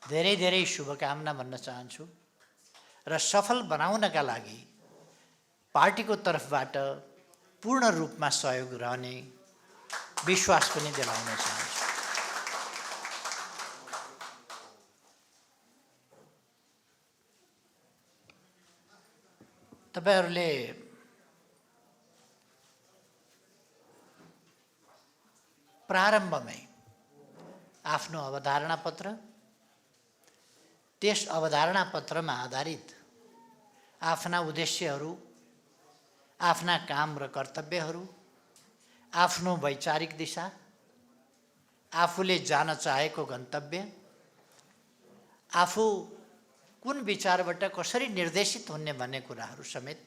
धेरै धेरै शुभकामना भन्न चाहन्छु र सफल बनाउनका लागि पार्टीको तर्फबाट पूर्ण रूपमा सहयोग रहने विश्वास पनि दिलाउन चाहन्छु। तपाईहरुले प्रारम्भमै आफ्नो अवधारणा पत्र, त्यस अवधारणा पत्रमा आधारित आफ्ना उद्देश्यहरू, आफ्ना काम र कर्तव्यहरू, आफ्नो वैचारिक दिशा, आफूले जान चाहेको गन्तव्य, आफू कुन विचारबाट कसरी निर्देशित हुने भन्ने कुराहरू समेत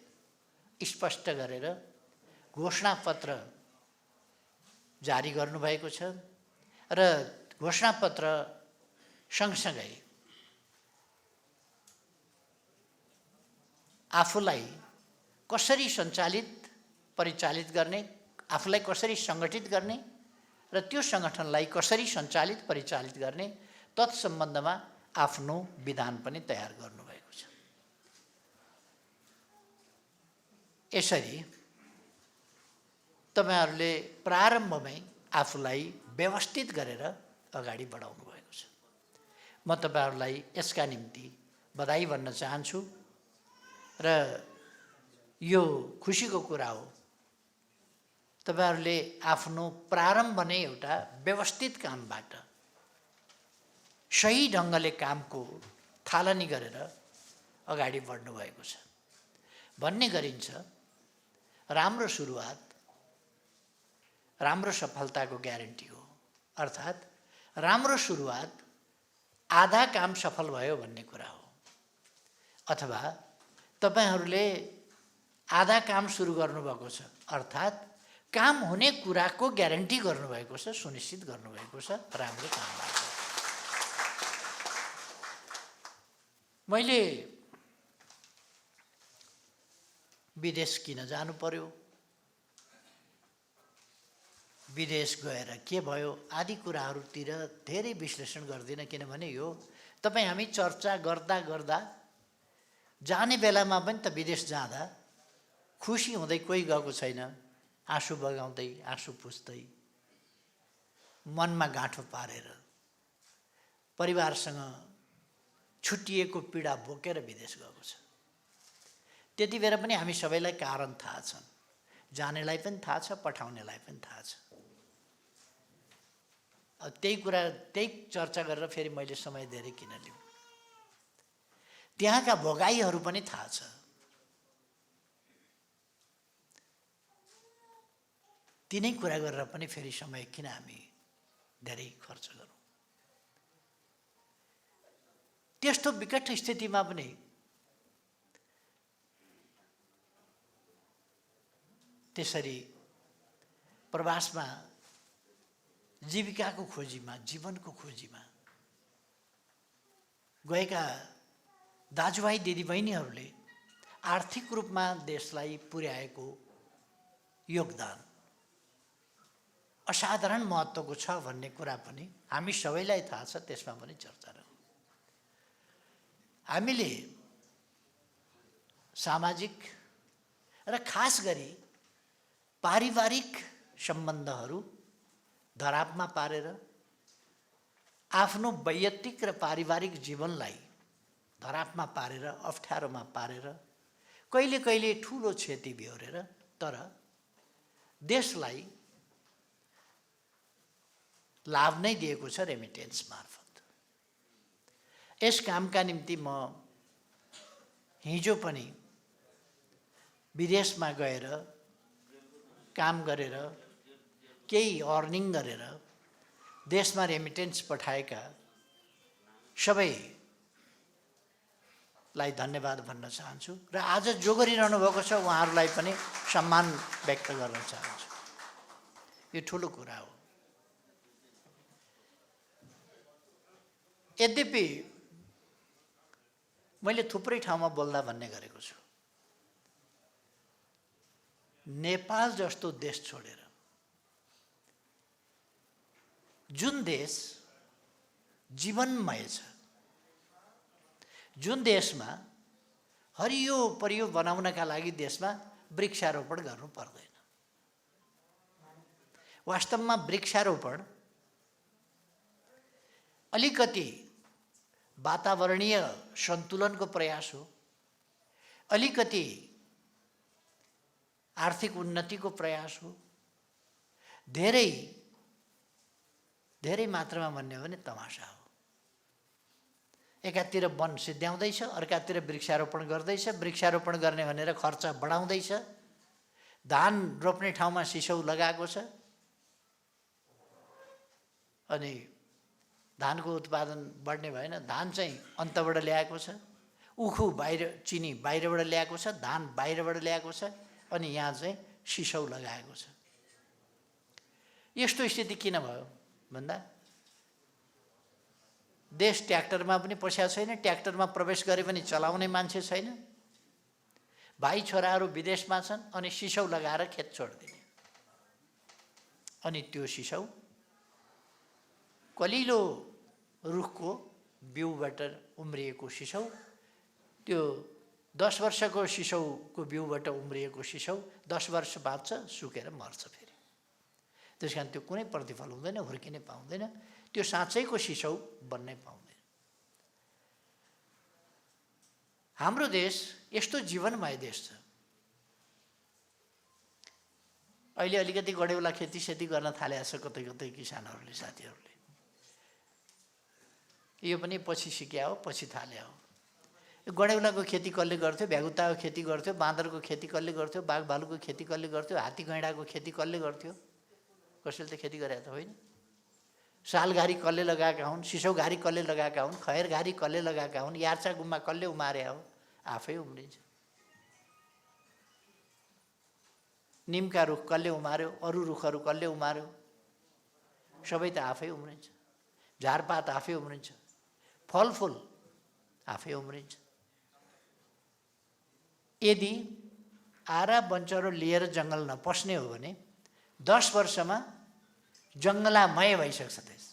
स्पष्ट गरेर घोषणापत्र जारी गर्नुभएको छ र घोषणापत्र सँगसँगै आफूलाई कसरी सञ्चालित परिचालित गर्ने, आफूलाई कसरी सङ्गठित गर्ने र त्यो सङ्गठनलाई कसरी सञ्चालित परिचालित गर्ने तत्सम्बन्धमा आफ्नो विधान पनि तयार गर्नुभएको छ। यसरी तपाईहरुले प्रारम्भमै आफूलाई व्यवस्थित गरेर अगाडि बढाउनु भएको छ। म तपाईहरुलाई यसका निम्ति बधाई भन्न चाहन्छु र यो खुसीको कुरा हो तपाईहरुले आफ्नो प्रारम्भ नै एउटा व्यवस्थित कामबाट सही ढङ्गले कामको थालनी गरेर अगाडि बढ्नु भएको छ। भन्ने गरिन्छ राम्रो सुरुवात राम्रो सफलताको ग्यारेन्टी हो। अर्थात् राम्रो सुरुवात आधा काम सफल भयो भन्ने कुरा हो। अथवा तपाईहरुले आधा काम सुरु गर्नुभएको छ, अर्थात् काम हुने कुराको ग्यारेन्टी गर्नुभएको छ, सुनिश्चित गर्नुभएको छ राम्रो कामबाट। मैले विदेश किन जानु पर्यो, विदेश गएर के भयो आदि कुराहरूतिर धेरै विश्लेषण गर्दिनँ, किनभने यो तपाईँ हामी चर्चा गर्दा गर्दा जाने बेलामा पनि त विदेश जाँदा खुसी हुँदै कोही गएको छैन, आँसु बगाउँदै आँसु पुस्दै मनमा गाँठो पारेर परिवारसँग छुट्टिएको पीडा बोकेर विदेश गएको छ। त्यति बेला पनि हामी सबैलाई कारण थाहा छन्, जानेलाई पनि थाहा छ, पठाउनेलाई पनि थाहा छ। त्यही कुरा त्यही चर्चा गरेर फेरि मैले समय धेरै किन लिऊँ। त्यहाँका भोगाईहरू पनि थाहा छ। तिनै कुरा गरेर पनि फेरि समय किन हामी धेरै खर्च गरौँ। त्यस्तो विकट स्थितिमा पनि त्यसरी प्रवासमा जीविकाको खोजीमा, जीवनको खोजीमा गएका दाजुभाइ दिदीबहिनीहरूले आर्थिक रूपमा देशलाई पुर्याएको योगदान असाधारण महत्त्वको छ भन्ने कुरा पनि हामी सबैलाई थाहा छ। त्यसमा पनि चर्चा रह्यो। हामीले सामाजिक र खास गरी पारिवारिक सम्बन्धहरू धरापमा पारेर आफ्नो वैयक्तिक र पारिवारिक जीवनलाई धरापमा पारेर अप्ठ्यारोमा पारेर कहिले कहिले ठुलो क्षति बेहोरेर तर देशलाई लाभ नै दिएको छ रेमिटेन्स मार्फत। यस कामका निम्ति म हिजो पनि विदेशमा गएर काम गरेर केही अर्निङ गरेर देशमा रेमिटेन्स पठाएका सबैलाई धन्यवाद भन्न चाहन्छु र आज जो गरिरहनु भएको छ उहाँहरूलाई पनि सम्मान व्यक्त गर्न चाहन्छु। यो ठुलो कुरा हो। यद्यपि मैले थुप्रै ठाउँमा बोल्दा भन्ने गरेको छु, नेपाल जस्तो देश छोडेर जुन देश जीवनमय छ, जुन देशमा हरियो परियो बनाउनका लागि देशमा वृक्षारोपण गर्नु पर्दैन। वास्तवमा वृक्षारोपण अलिकति वातावरणीय सन्तुलनको प्रयास हो, अलिकति आर्थिक उन्नतिको प्रयास हो। धेरै धेरै मात्रामा भन्ने हो भने तमासा हो। एकातिर वन सिद्ध्याउँदैछ, अर्कातिर वृक्षारोपण गर्दैछ। वृक्षारोपण गर्ने भनेर खर्च बढाउँदैछ। धान रोप्ने ठाउँमा सिसौ लगाएको छ अनि धानको उत्पादन बढ्ने भएन। धान चाहिँ अन्तबाट ल्याएको छ, उखु बाहिर, चिनी बाहिरबाट ल्याएको छ, धान बाहिरबाट ल्याएको छ, अनि यहाँ चाहिँ सिसौ लगाएको छ। यस्तो स्थिति किन भयो भन्दा देश ट्र्याक्टरमा पनि पस्या छैन, ट्र्याक्टरमा प्रवेश गरे पनि चलाउने मान्छे छैन। भाइ छोराहरू विदेशमा छन् अनि सिसौ लगाएर खेत छोडिदिने। अनि त्यो सिसौ कलिलो रुखको बिउबाट उम्रिएको सिसौ, त्यो 10 वर्षको सिसौको बिउबाट उम्रिएको सिसौ 10 वर्ष बाँच्छ, सुकेर मर्छ फेरि। त्यस कारण त्यो कुनै प्रतिफल हुँदैन, हुर्किनै पाउँदैन, त्यो साँच्चैको सिसौ बन्नै पाउँदैन। हाम्रो देश यस्तो जीवनमय देश छ। अहिले अलिकति गडेउला खेतीसेती गर्न थालेको छ कतै कतै किसानहरूले, साथीहरूले। यो पनि पछि सिक्या हो, पछि थाल्या हो। गडेउलाको खेती कसले गर्थ्यो, भ्यागुताको खेती गर्थ्यो, बाँदरको खेती कसले गर्थ्यो, बाघ भालुको खेती कसले गर्थ्यो, हात्ती गैँडाको खेती कसले गर्थ्यो? कसैले त खेती गरेको त होइन। सालघारी कसले लगाएका हुन्, सिसौघारी कसले लगाएका हुन्, खैरघारी कसले लगाएका हुन्, यार्चा गुम्बा कसले उमारे हो? आफै उम्रिन्छ। निमका रुख कसले उमार्यो, अरू रुखहरू कसले उमार्यो? सबै त आफै उम्रिन्छ। झारपात आफै उम्रिन्छ, फलफुल आफै उम्रिन्छ। यदि आरा बन्चरो लिएर जङ्गल नपस्ने हो भने 10 वर्षमा जङ्गलामय भइसक्छ देश।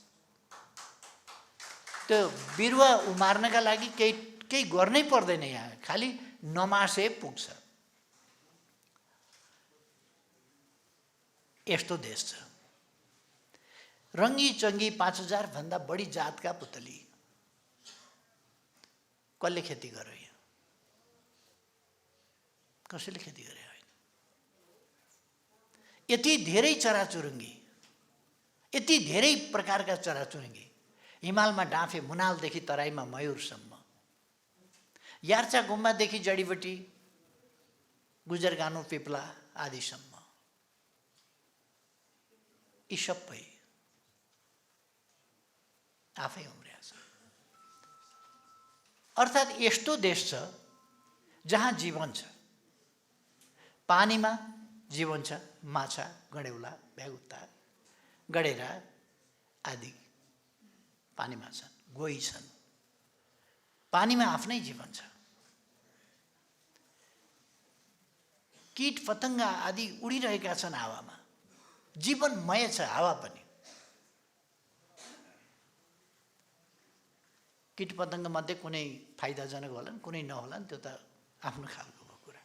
त्यो बिरुवा उमार्नका लागि केही गर्नै पर्दैन, यहाँ खालि नमासे पुग्छ। यस्तो देश छ। रङ्गी चङ्गी 5000 भन्दा बढी जातका पुतली। कसले खेती गर्यो यहाँ? कसैले खेती गरे होइन। यति धेरै चराचुरुङ्गी, यति धेरै प्रकारका चराचुरुङ्गी, हिमालमा डाँफे मुनालदेखि तराईमा मयूरसम्म, यार्चा गुम्बादेखि जडीबुटी गुजरगानु पिप्ला आदिसम्म, यी सबै आफै उम्रिया छ। अर्थात् यस्तो देश छ जहाँ जीवन छ। पानीमा जीवन छ, माछा, गडेउला, भ्यागुता, गडेरा आदि पानीमा छन्, गोही छन्। पानीमा आफ्नै जीवन छ। कीट पतङ्ग आदि उडिरहेका छन् हावामा, जीवनमय छ हावा पनि। कीट पतङ्ग मध्ये कुनै फाइदाजनक होलान्, कुनै नहोलान्, त्यो त आफ्नो खालको कुरा।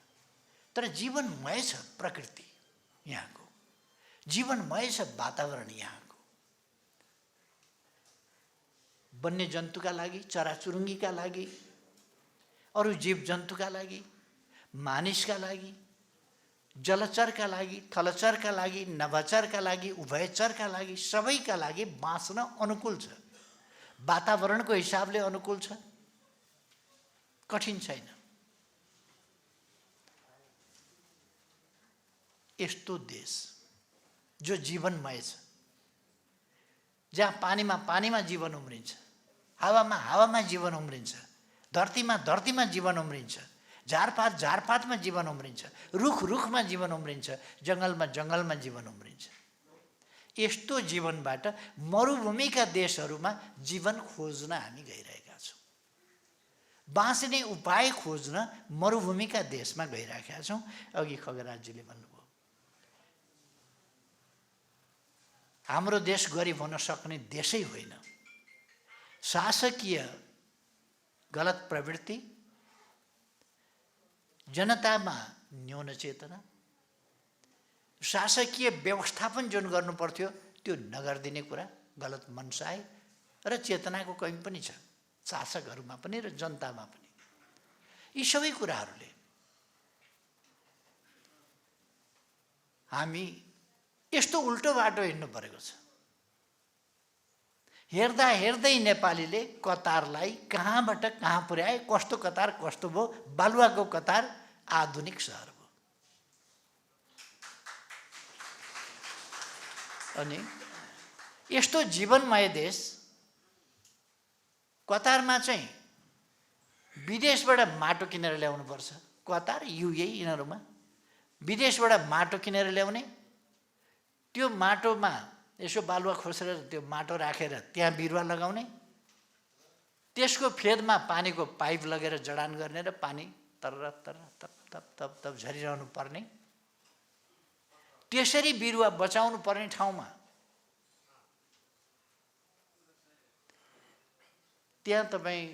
तर जीवनमय छ प्रकृति यहाँको, जीवनमय छ वातावरण यहाँको। वन्य जन्तुका लागि, चराचुरुङ्गीका लागि, अरू जीव जन्तुका लागि, मानिसका लागि, जलचरका लागि, थलचरका लागि, नभचरका लागि, उभयचरका लागि, सबैका लागि बाँच्न अनुकूल छ। वातावरणको हिसाबले अनुकूल छ, कठिन छैन। यस्तो देश जो जीवनमय छ, जहाँ पानीमा पानीमा जीवन उम्रिन्छ, हावामा हावामा जीवन उम्रिन्छ, धरतीमा धरतीमा जीवन उम्रिन्छ, झारपात झारपातमा जीवन उम्रिन्छ, रुख रुखमा जीवन उम्रिन्छ, जङ्गलमा जङ्गलमा जीवन उम्रिन्छ। यस्तो जीवनबाट मरुभूमिका देशहरूमा जीवन खोज्न हामी गइरहेका छौँ। बाँच्ने उपाय खोज्न मरुभूमिका देशमा गइरहेका छौँ। अघि खगराजजीले भन्नुभयो, हाम्रो देश गरिब हुन सक्ने देशै होइन। शासकीय गलत प्रवृत्ति, जनतामा न्यून चेतना, शासकीय व्यवस्थापन जुन गर्नु पर्थ्यो त्यो नगरिदिने कुरा, गलत मनसाय र चेतनाको कमी पनि छ शासकहरूमा पनि र जनतामा पनि। यी सबै कुराहरूले हामी यस्तो उल्टो बाटो हिँड्नु परेको छ। हेर्दा हेर्दै नेपालीले कतारलाई कहाँबाट कहाँ पुर्याए, कस्तो कतार कस्तो भयो, बालुवाको कतार आधुनिक सहर भयो। अनि यस्तो जीवनमय देश कतारमा चाहिँ विदेशबाट माटो किनेर ल्याउनु पर्छ। कतार, युए यिनीहरूमा विदेशबाट माटो किनेर ल्याउने, त्यो माटोमा यसो बालुवा खोसेर त्यो माटो राखेर त्यहाँ बिरुवा लगाउने, त्यसको फेदमा पानीको पाइप लगेर जडान गर्ने र पानी तर तर तप तप तप तप झरिरहनु पर्ने, त्यसरी बिरुवा बचाउनु पर्ने ठाउँमा त्यहाँ तपाईँ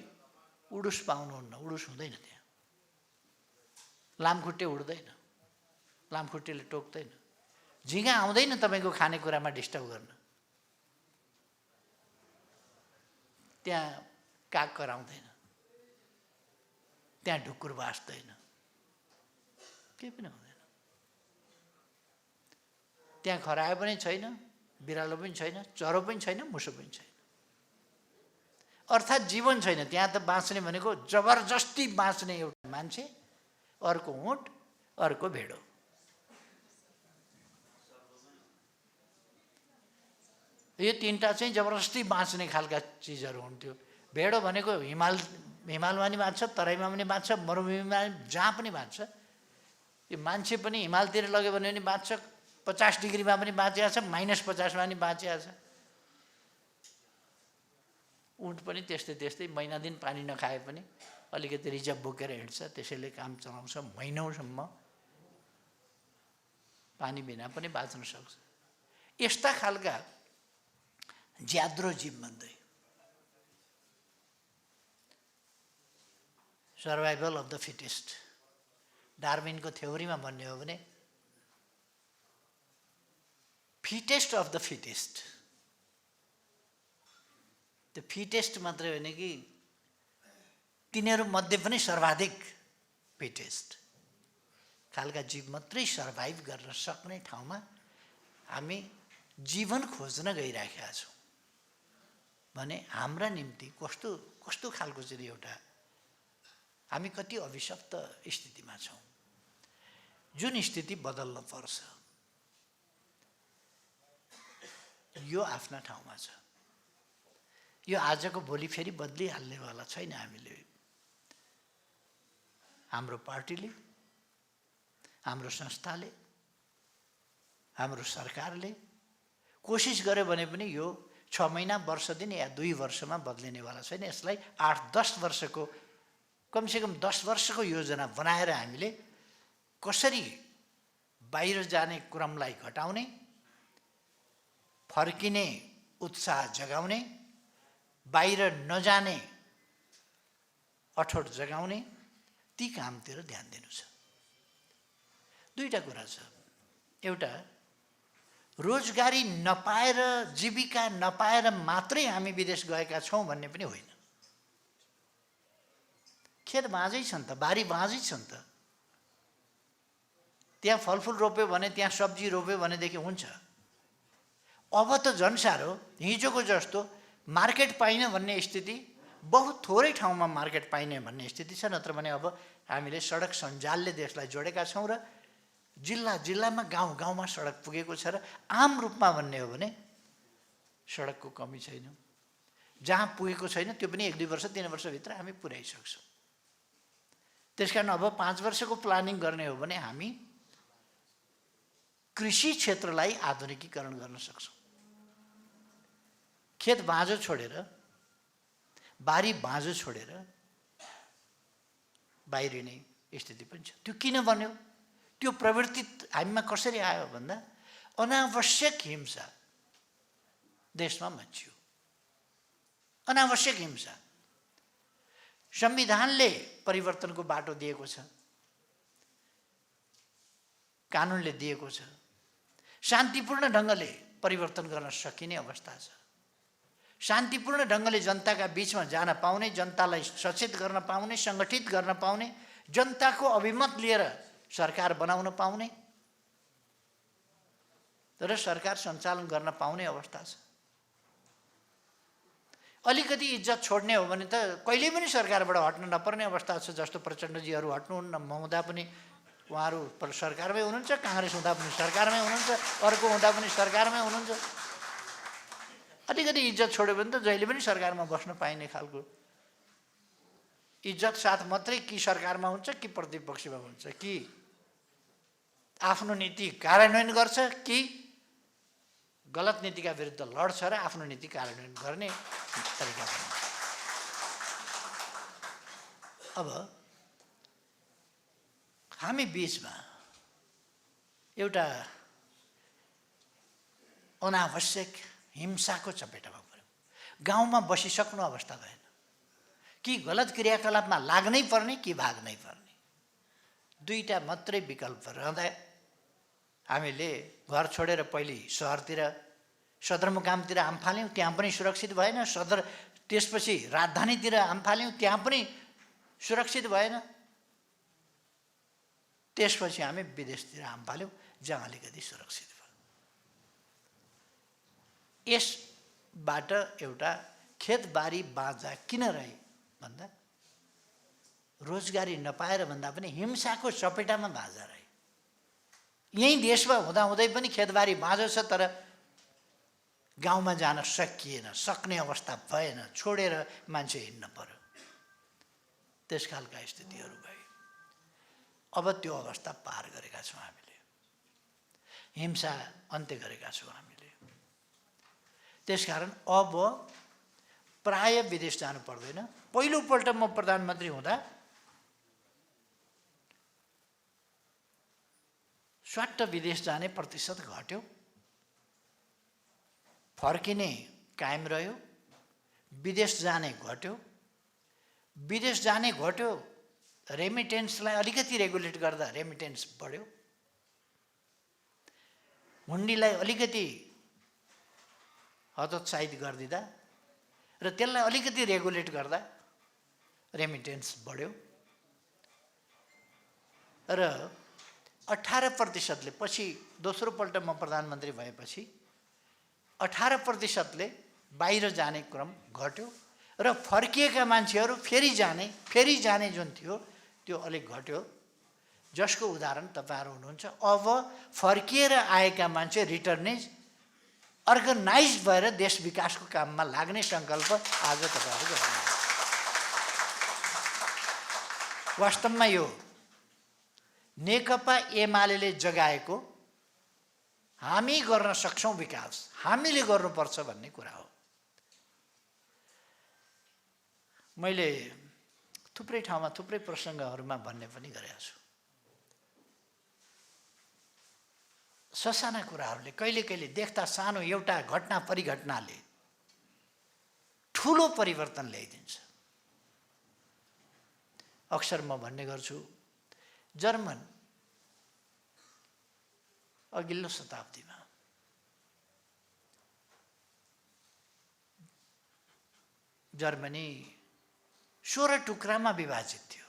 उडुस पाउनुहुन्न, उडुस हुँदैन त्यहाँ। लामखुट्टे उड्दैन, लामखुट्टेले टोक्दैन, झिँगा आउँदैन तपाईँको खानेकुरामा डिस्टर्ब गर्न, त्यहाँ काग कराउँदैन, त्यहाँ ढुकुर बाँच्दैन, केही पनि हुँदैन। त्यहाँ खरायो पनि छैन, बिरालो पनि छैन, चरो पनि छैन, मुसो पनि छैन, अर्थात् जीवन छैन त्यहाँ। त बाँच्ने भनेको जबरजस्ती बाँच्ने एउटा मान्छे, अर्को ऊँट, अर्को भेडो। यो तीनटा चाहिँ जबरजस्ती बाँच्ने खालका चिजहरू हुन्थ्यो। भेडो भनेको हिमालमा पनि बाँच्छ, तराईमा पनि बाँच्छ, मरुभूमिमा जहाँ पनि बाँच्छ। यो मान्छे पनि हिमालतिर लग्यो भने पनि बाँच्छ, 50 डिग्रीमा पनि बाँचिया छ, -50मा पनि बाँचिया छ। ऊँट पनि त्यस्तै त्यस्तै, महिना दिन पानी नखाए पनि अलिकति रिजर्भ बोकेर हिँड्छ, त्यसैले काम चलाउँछ, महिनौसम्म पानी बिना पनि बाँच्न सक्छ। यस्ता खालका ज्याद्रो जीव भन्दै सर्भाइभल अफ द फिटेस्ट, डार्विनको थ्योरीमा भन्ने हो भने फिटेस्ट अफ द फिटेस्ट। त्यो फिटेस्ट मात्रै होइन कि तिनीहरू मध्ये पनि सर्वाधिक फिटेस्ट खालका जीव मात्रै सर्भाइभ गर्न सक्ने ठाउँमा हामी जीवन खोज्न गइराखेका छौँ भने हाम्रा निम्ति कस्तो कस्तो खालको चाहिँ एउटा हामी कति अभिशप्त स्थितिमा छौँ, जुन स्थिति बदल्न पर्छ। यो आफ्ना ठाउँमा छ। यो आजको भोलि फेरि बदलिहाल्नेवाला छैन। हामीले, हाम्रो पार्टीले, हाम्रो संस्थाले, हाम्रो सरकारले कोसिस गर्यो भने पनि यो 6 महिना, वर्ष दिन या 2 वर्षमा बदलिनेवाला छैन। यसलाई 8-10 वर्षको, कमसेकम 10 वर्षको योजना बनाएर हामीले कसरी बाहिर जाने क्रमलाई घटाउने, फर्किने उत्साह जगाउने, बाहिर नजाने अठोट जगाउने, ती कामतिर ध्यान दिनु छ। दुईटा कुरा छ। एउटा, रोजगारी नपाएर, जीविका नपाएर मात्रै हामी विदेश गएका छौँ भन्ने पनि होइन। खेत बाँझै छ नि त, बारी बाँझै छ नि त। त्यहाँ फलफुल रोप्यो भने, त्यहाँ सब्जी रोप्यो भनेदेखि हुन्छ। अब त झन् साह्रो, हिजोको जस्तो मार्केट पाइन भन्ने स्थिति, बहुत थोरै ठाउँमा मार्केट पाइने भन्ने स्थिति छ। नत्र भने अब हामीले सडक सञ्जालले देशलाई जोडेका छौँ र जिल्ला जिल्लामा, गाउँ गाउँमा सडक पुगेको छ। र आम रूपमा भन्ने हो भने सडकको कमी छैन। जहाँ पुगेको छैन त्यो पनि 1-2 वर्ष 3 वर्षभित्र हामी पुर्याइसक्छौँ। त्यसकारण अब 5 वर्षको प्लानिङ गर्ने हो भने हामी कृषि क्षेत्रलाई आधुनिकीकरण गर्न सक्छौँ। खेत बाँझो छोडेर, बारी बाँझो छोडेर बाहिरिने स्थिति पनि छ। त्यो किन बन्यो? त्यो प्रवृत्ति हामीमा कसरी आयो भन्दा अनावश्यक हिंसा देशमा मच्चियो। अनावश्यक हिंसा, संविधानले परिवर्तनको बाटो दिएको छ, कानुनले दिएको छ। शान्तिपूर्ण ढङ्गले परिवर्तन गर्न सकिने अवस्था छ। शान्तिपूर्ण ढङ्गले जनताका बीचमा जान पाउने, जनतालाई सचेत गर्न पाउने, सङ्गठित गर्न पाउने, जनताको अभिमत लिएर सरकार बनाउन पाउने र सरकार सञ्चालन गर्न पाउने अवस्था छ। अलिकति इज्जत छोड्ने हो भने त कहिले पनि सरकारबाट हट्न नपर्ने अवस्था छ। जस्तो प्रचण्डजीहरू हट्नुहुन्न, हुँदा पनि उहाँहरू सरकारमै हुनुहुन्छ, काङ्ग्रेस हुँदा पनि सरकारमै हुनुहुन्छ, अर्को हुँदा पनि सरकारमै हुनुहुन्छ। अलिकति इज्जत छोड्यो भने त जहिले पनि सरकारमा बस्न पाइने खालको इज्जत साथ मात्रै कि सरकारमा हुन्छ कि प्रतिपक्षमा हुन्छ, कि आफ्नो नीति कार्यान्वयन गर्छ कि गलत नीतिका विरुद्ध लड्छ र आफ्नो नीति कार्यान्वयन गर्ने तरिका बनाउँछ। अब हामी बीचमा एउटा अनावश्यक हिंसाको चपेटामा पर्यौँ। गाउँमा बसिसक्नु अवस्था भएन। कि गलत क्रियाकलापमा लाग्नै पर्ने कि भाग्नै पर्ने, दुईटा मात्रै विकल्प रहँदा हामीले घर छोडेर पहिले सहरतिर सदरमुकामतिर आम्फाल्यौँ, त्यहाँ पनि सुरक्षित भएन। त्यसपछि राजधानीतिर आम्फाल्यौँ, त्यहाँ पनि सुरक्षित भएन। त्यसपछि हामी विदेशतिर आम्फाल्यौँ, जहाँ अलिकति सुरक्षित भयो। यसबाट एउटा खेतबारी बाँझा किन रहे भन्दा रोजगारी नपाएर भन्दा पनि हिंसाको चपेटामा बाँझा रहे। यही देशमा हुँदाहुँदै पनि खेतबारी बाँझो छ, तर गाउँमा जान सकिएन, सक्ने अवस्था भएन, छोडेर मान्छे हिँड्न पर्यो। त्यस खालका स्थितिहरू भए। अब त्यो अवस्था पार गरेका छौँ हामीले, हिंसा अन्त्य गरेका छौँ हामीले। त्यसकारण अब प्राय विदेश जानु पर्दैन। पहिलोपल्ट म प्रधानमन्त्री हुँदा स्वाट्ट विदेश जाने प्रतिशत घट्यो, फर्किने कायम रह्यो। विदेश जाने घट्यो, विदेश जाने घट्यो। रेमिटेन्सलाई अलिकति रेगुलेट गर्दा रेमिटेन्स बढ्यो। हुन्डीलाई अलिकति हतोत्साहित गरिदिँदा र त्यसलाई अलिकति रेगुलेट गर्दा रेमिटेन्स बढ्यो। र 18%ले पछि दोस्रोपल्ट म प्रधानमन्त्री भएपछि 18%ले बाहिर जाने क्रम घट्यो र फर्किएका मान्छेहरू फेरि जाने जुन थियो त्यो अलिक घट्यो। जसको उदाहरण तपाईँहरू हुनुहुन्छ। अब फर्किएर आएका मान्छे रिटर्नेज अर्गनाइज भएर देश विकासको काममा लाग्ने सङ्कल्प आज तपाईँहरू गर्नुहुन्छ। वास्तवमा यो नेकपा एमाले जगाएको हामी गर्न सक्छौँ विकास, हामीले गर्नुपर्छ भन्ने कुरा हो। मैले थुप्रै ठाउँमा थुप्रै प्रसङ्गहरूमा भन्ने पनि गरेको छु। ससाना कुराहरूले कहिले कहिले देख्दा सानो एउटा घटना परिघटनाले ठुलो परिवर्तन ल्याइदिन्छ। अक्सर म भन्ने गर्छु, जर्मन अघिल्लो शताब्दीमा जर्मनी 16 टुक्रामा विभाजित थियो।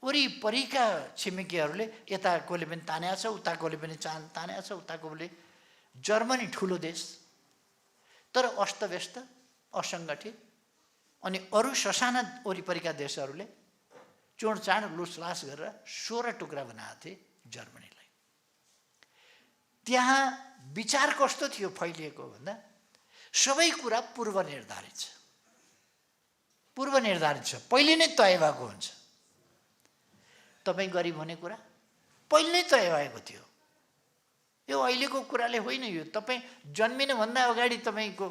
वरिपरिका छिमेकीहरूले यता कोले पनि तानेको छ, उता कोले पनि तानेको छ, उता कोले। जर्मनी ठुलो देश तर अस्तव्यस्त, असङ्गठित, अनि अरू ससाना वरिपरिका देशहरूले चोडचाड लुसलास गरेर 16 टुक्रा बनाएको थिए जर्मनीलाई। त्यहाँ विचार कस्तो थियो फैलिएको भन्दा सबै कुरा पूर्व निर्धारित छ। पूर्व निर्धारित छ, पहिले नै तय भएको हुन्छ। तपाईँ गरिब हुने कुरा पहिले नै तय भएको थियो। यो अहिलेको कुराले होइन, यो तपाईँ जन्मिनुभन्दा अगाडि तपाईँको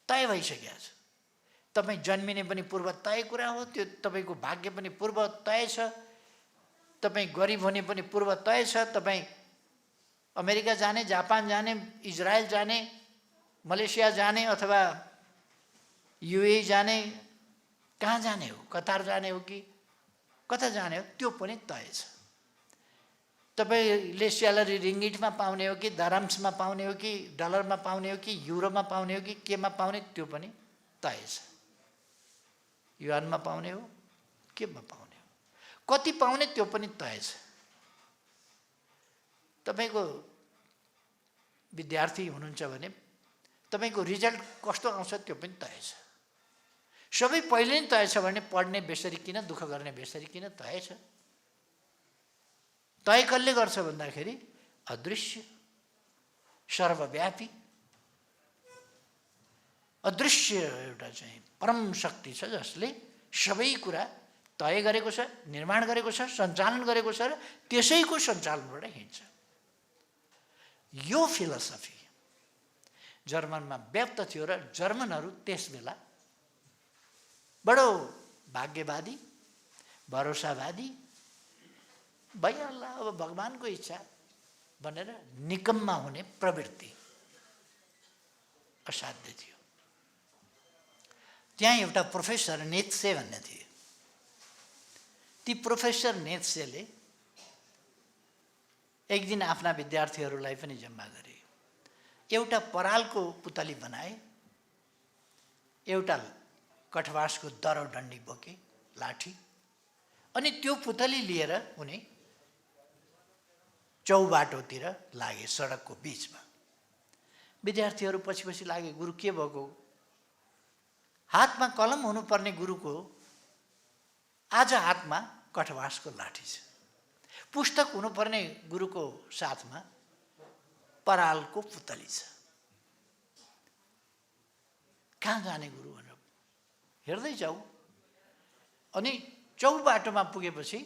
तय भइसकेको छ। तपाईँ जन्मिने पनि पूर्व तय कुरा हो, त्यो तपाईँको भाग्य पनि पूर्व तय छ। तपाईँ गरिब हुने पनि पूर्व तय छ। तपाईँ अमेरिका जाने, जापान जाने, इजरायल जाने, मलेसिया जाने अथवा युए जाने, कहाँ जाने हो, कतार जाने हो कि कता जाने हो त्यो पनि तय छ। तपाईँले स्यालेरी रिङ्गिटमा पाउने हो कि दराम्समा पाउने हो कि डलरमा पाउने हो कि युरोमा पाउने हो कि केमा पाउने त्यो पनि तय छ। युआनमा पाउने हो केमा पाउने हो, कति पाउने त्यो पनि तय छ। तपाईँको विद्यार्थी हुनुहुन्छ भने तपाईँको रिजल्ट कस्तो आउँछ त्यो पनि तय छ। सबै पहिले नै तय छ भने पढ्ने बेसरी किन, दुःख गर्ने बेसरी किन, तय छ। तय कसले गर्छ भन्दाखेरि अदृश्य, सर्वव्यापी, अदृश्य एउटा चाहिँ परम शक्ति छ जसले सबै कुरा तय गरेको छ, निर्माण गरेको छ, सञ्चालन गरेको छ र त्यसैको सञ्चालनबाट हिँड्छ। यो फिलोसफी जर्मनमा व्याप्त थियो र जर्मनहरू त्यसबेला बडो भाग्यवादी, भरोसावादी, भइहाल्ला अब भगवानको इच्छा भनेर निकम्मा हुने प्रवृत्ति असाध्य थियो। त्यहाँ एउटा प्रोफेसर नेत्से भन्ने थिए। ती प्रोफेसर नेत्सेले एक दिन आफ्ना विद्यार्थीहरूलाई पनि जम्मा गरे। एउटा परालको पुतली बनाए, एउटा कठवासको दरो डन्डी बोके, लाठी, अनि त्यो पुतली लिएर उनी चौबाटोतिर लागे, सडकको बीचमा। विद्यार्थीहरू पछि पछि लागे, गुरु के भएको? हातमा कलम हुनुपर्ने गुरुको आज हातमा कठवासको लाठी छ। पुस्तक हुनुपर्ने गुरुको साथमा परालको पुतली छ। कहाँ जाने गुरु भनेर हेर्दै जाऊ। अनि चौबाटोमा पुगेपछि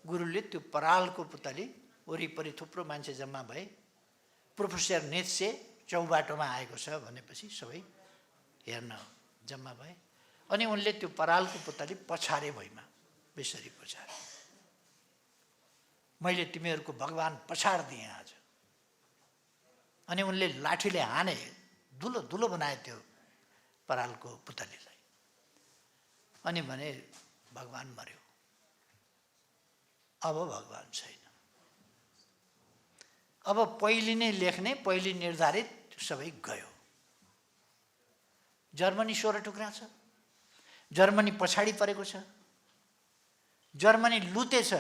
गुरुले त्यो परालको पुतली, वरिपरि थुप्रो मान्छे जम्मा भए। प्रोफेसर नेत्से चौबाटोमा आएको छ भनेपछि सबै हेर्न जम्मा भए। अनि उनले त्यो परालको पुतली पछारे भुइँमा बेसरी पछारे। मैले तिमीहरूको भगवान पछाडिदिएँ आज। अनि उनले लाठीले हाने, धुलो धुलो बनाए त्यो परालको पुतलीलाई। अनि भने भगवान मर्यो, अब भगवान छैन। अब पहिले नै लेख्ने, पहिले निर्धारित सबै गयो। जर्मनी 16 टुक्रा छ। जर्मनी पछाडि परेको छ। जर्मनी लुतेछ।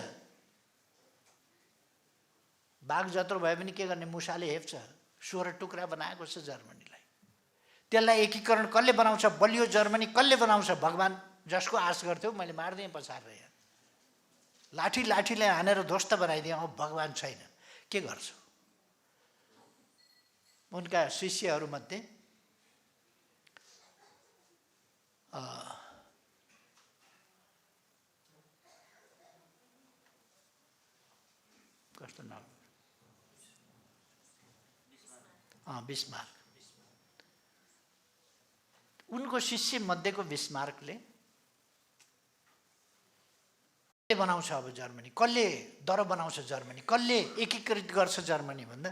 बाघ जत्रो भए पनि के गर्ने, मुसाले हेप्छ। 16 टुक्रा बनाएको छ जर्मनीलाई। त्यसलाई एकीकरण कसले बनाउँछ? बलियो जर्मनी कसले बनाउँछ? भगवान जसको आश गर्थ्यौ मैले मार्दिएँ पछारेर। लाठीले हानेर ध्वस्त बनाइदिएँ। अब भगवान छैन, के गर्छु? उनका शिष्यहरूमध्ये कस्तो नाम? बिस्मार्क। उनको शिष्य मध्येको बिस्मार्कले बनाउँछ अब जर्मनी, कसले दरो बनाउँछ जर्मनी, कसले एकीकृत गर्छ जर्मनी भन्दा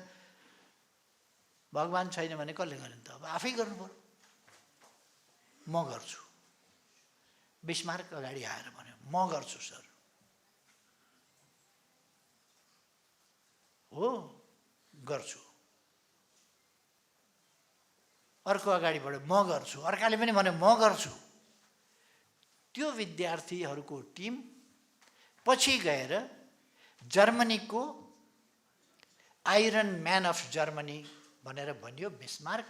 भगवान छैन भने कसले गर्ने त? अब आफै गर्नु पर्यो। म गर्छु। बिस्मार्क अगाडि आएर भन्यो, म गर्छु सर। हो, गर्छु। अर्को अगाडि बढ्यो, म गर्छु। अर्काले पनि भन्यो, म गर्छु। त्यो विद्यार्थीहरूको टिम पछि गएर जर्मनीको आइरन म्यान अफ जर्मनी भनेर भनियो बिस्मार्क,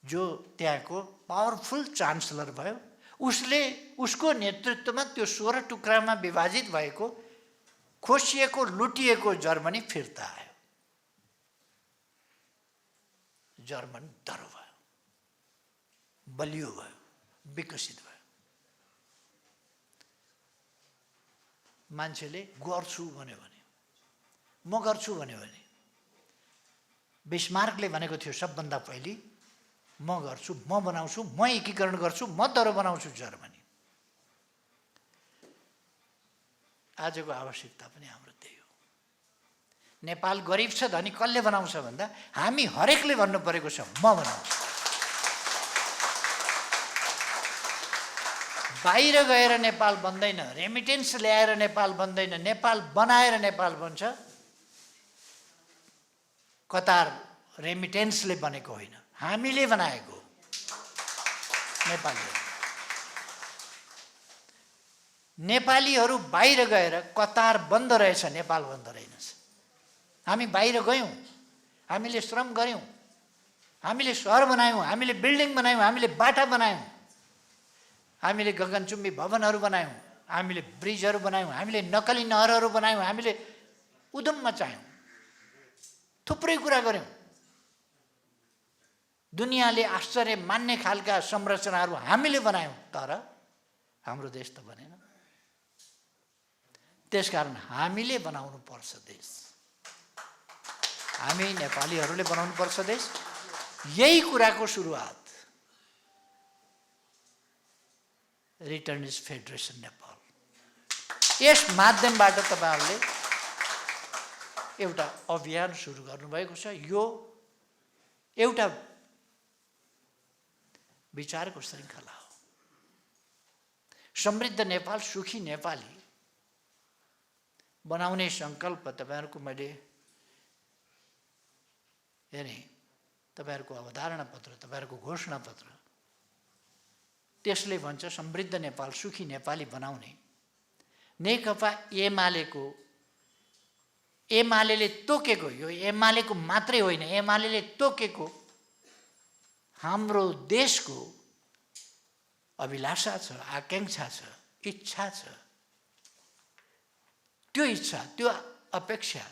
जो त्यहाँको पावरफुल चान्सलर भयो। उसको नेतृत्वमा त्यो 16 टुक्रामा विभाजित भएको, खोसिएको, लुटिएको जर्मनी फिर्ता आयो। जर्मन दरो भयो, बलियो भयो, विकसित भयो। मान्छेले गर्छु भन्यो भने, म गर्छु भन्यो भने, बिस्मार्कले भनेको थियो सबभन्दा पहिले, म गर्छु, म बनाउँछु, म एकीकरण गर्छु, म दरो बनाउँछु जर्मनी। आजको आवश्यकता पनि हाम्रो त्यही हो। नेपाल गरिब छ, धनी कसले बनाउँछ भन्दा हामी हरेकले भन्नु परेको छ, म बनाउँछु। बाहिर गएर नेपाल बन्दैन, रेमिटेन्स ल्याएर नेपाल बन्दैन, नेपाल बनाएर नेपाल बन्छ। कतार रेमिटेन्सले बनेको होइन, हामीले बनाएको नेपाली। नेपालीहरू बाहिर गएर कतार बन्द रहेछ, नेपाल बन्द रहेनछ। हामी बाहिर गयौँ, हामीले श्रम गऱ्यौँ, हामीले सहर बनायौँ, हामीले बिल्डिङ बनायौँ, हामीले बाटा बनायौँ, हामीले गगनचुम्बी भवनहरू बनायौँ, हामीले ब्रिजहरू बनायौँ, हामीले नक्कली नहरहरू बनायौँ, हामीले उद्यम मचायौँ, थुप्रै कुरा गऱ्यौँ। दुनियाँले आश्चर्य मान्ने खालका संरचनाहरू हामीले बनायौँ, तर हाम्रो देश त बनेन। त्यसकारण हामीले बनाउनु पर्छ देश, हामी नेपालीहरूले बनाउनु पर्छ देश। यही कुराको सुरुवात रिटर्निस्ट फेडरेसन नेपाल। यस माध्यमबाट तपाईहरुले एउटा अभियान सुरु गर्नुभएको छ। यो एउटा विचारको श्रृङ्खला हो। समृद्ध नेपाल, सुखी नेपाली बनाउने संकल्प तपाईहरुको मैले हेरे, तपाईहरुको अवधारणा पत्र, तपाईहरुको घोषणा पत्र, त्यसले भन्छ समृद्ध नेपाल, सुखी नेपाली बनाउने। नेकपा एमालेको, एमालेले तोकेको, यो एमालेको मात्रै होइन, एमालेले तोकेको हाम्रो देशको अभिलाषा छ, आकांक्षा छ, इच्छा छ। त्यो इच्छा, त्यो अपेक्षा,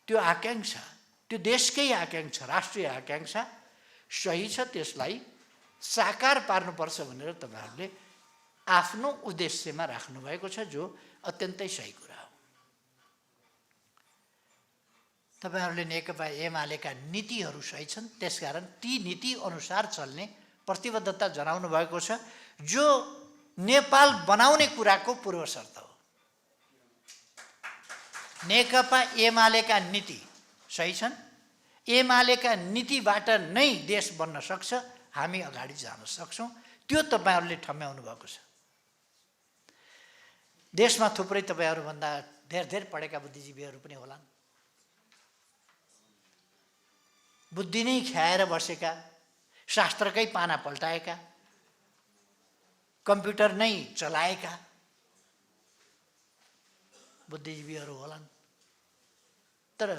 त्यो आकांक्षा, त्यो देशकै आकांक्षा, राष्ट्रिय आकांक्षा सही छ। त्यसलाई साकार पार्नुपर्छ भनेर तपाईहरुले आफ्नो उद्देश्यमा राख्नु भएको छ, जो अत्यन्तै सही कुरा हो। तपाईहरुले नेकपा एमालेका नीतिहरू सही छन्, त्यसकारण ती नीति अनुसार चल्ने प्रतिबद्धता जनाउनु भएको छ, जो नेपाल बनाउने कुराको पूर्व शर्त हो। नेकपा एमालेका नीति सही छन्, एमालेका नीतिबाट नै देश बन्न सक्छ, हामी अगाडि जान सक्छौं। त्यो तपाईहरुले ठम्याउनु भएको छ। देशमा थुप्रै तपाईहरु भन्दा धेर पढेका बुद्धिजीवीहरू पनि होलान्, बुद्धि नै ख्याएर बसेका, शास्त्रकै पाना पल्टाएका, कम्प्युटर नै चलाएका बुद्धिजीवीहरू होलान्। तर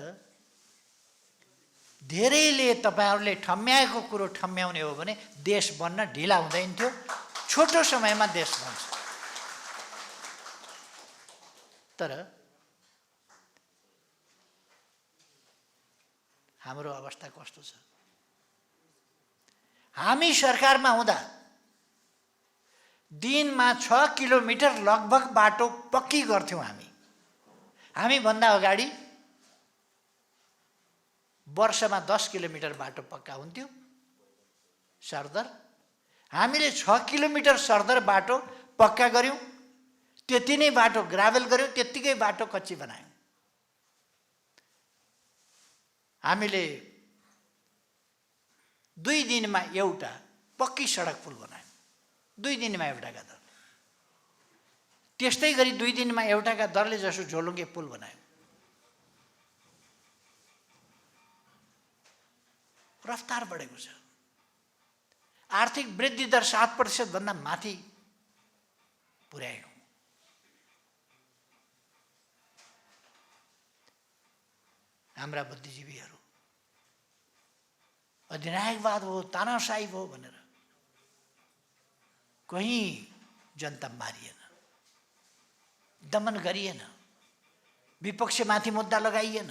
धेरैले तपाईहरुले ठम्याएको कुरो ठम्याउने हो भने देश बन्न ढिला हुँदैन थियो, छोटो समयमा देश बन्छ। तर हाम्रो अवस्था कस्तो छ? हामी सरकारमा हुँदा दिनमा 6 किलोमिटर लगभग बाटो पक्की गर्थ्यौं। हामी भन्दा अगाडि वर्षमा 10 किलोमिटर बाटो पक्का हुन्थ्यो सरदर। हामीले 6 किलोमिटर सरदर बाटो पक्का गर्यौं, त्यति नै बाटो ग्राभल गर्यौं, त्यतिकै बाटो कच्ची बनायौं। हामीले 2 दिनमा एउटा पक्की सडक पुल बनायौं, 2 दिनमा एउटाका दर। त्यस्तै गरी 2 दिनमा एउटाका दरले जसो झोलुङ्गे पुल बनायौं। रफ्तार बढेको छ। आर्थिक वृद्धि दर 7% भन्दा माथि पुर्यायौं। हाम्रा बुद्धिजीवीहरू अधिनायकवाद हो, तानाशाही हो भनेर कहीं जनता मारिएन, दमन गरिएन, विपक्षमाथि मुद्दा लगाइएन,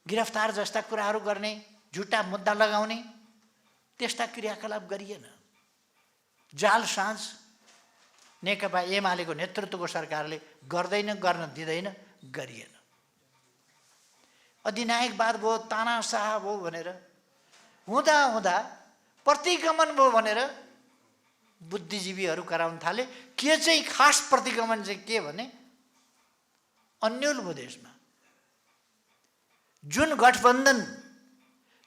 गिरफ्तार जस्ता कुराहरू गर्ने, झुटा मुद्दा लगाउने त्यस्ता क्रियाकलाप गरिएन। जालसाज नेकपा एमालेको नेतृत्वको सरकारले गर्दैन, गर्न दिँदैन, गरिएन। अधिनायकवाद भयो, तानाशाह भयो भनेर हुँदा हुँदा प्रतिगमन भयो भनेर बुद्धिजीवीहरू कराउन थाले। के चाहिँ खास प्रतिगमन चाहिँ के भने अन्यल भयो देशमा। जुन गठबन्धन,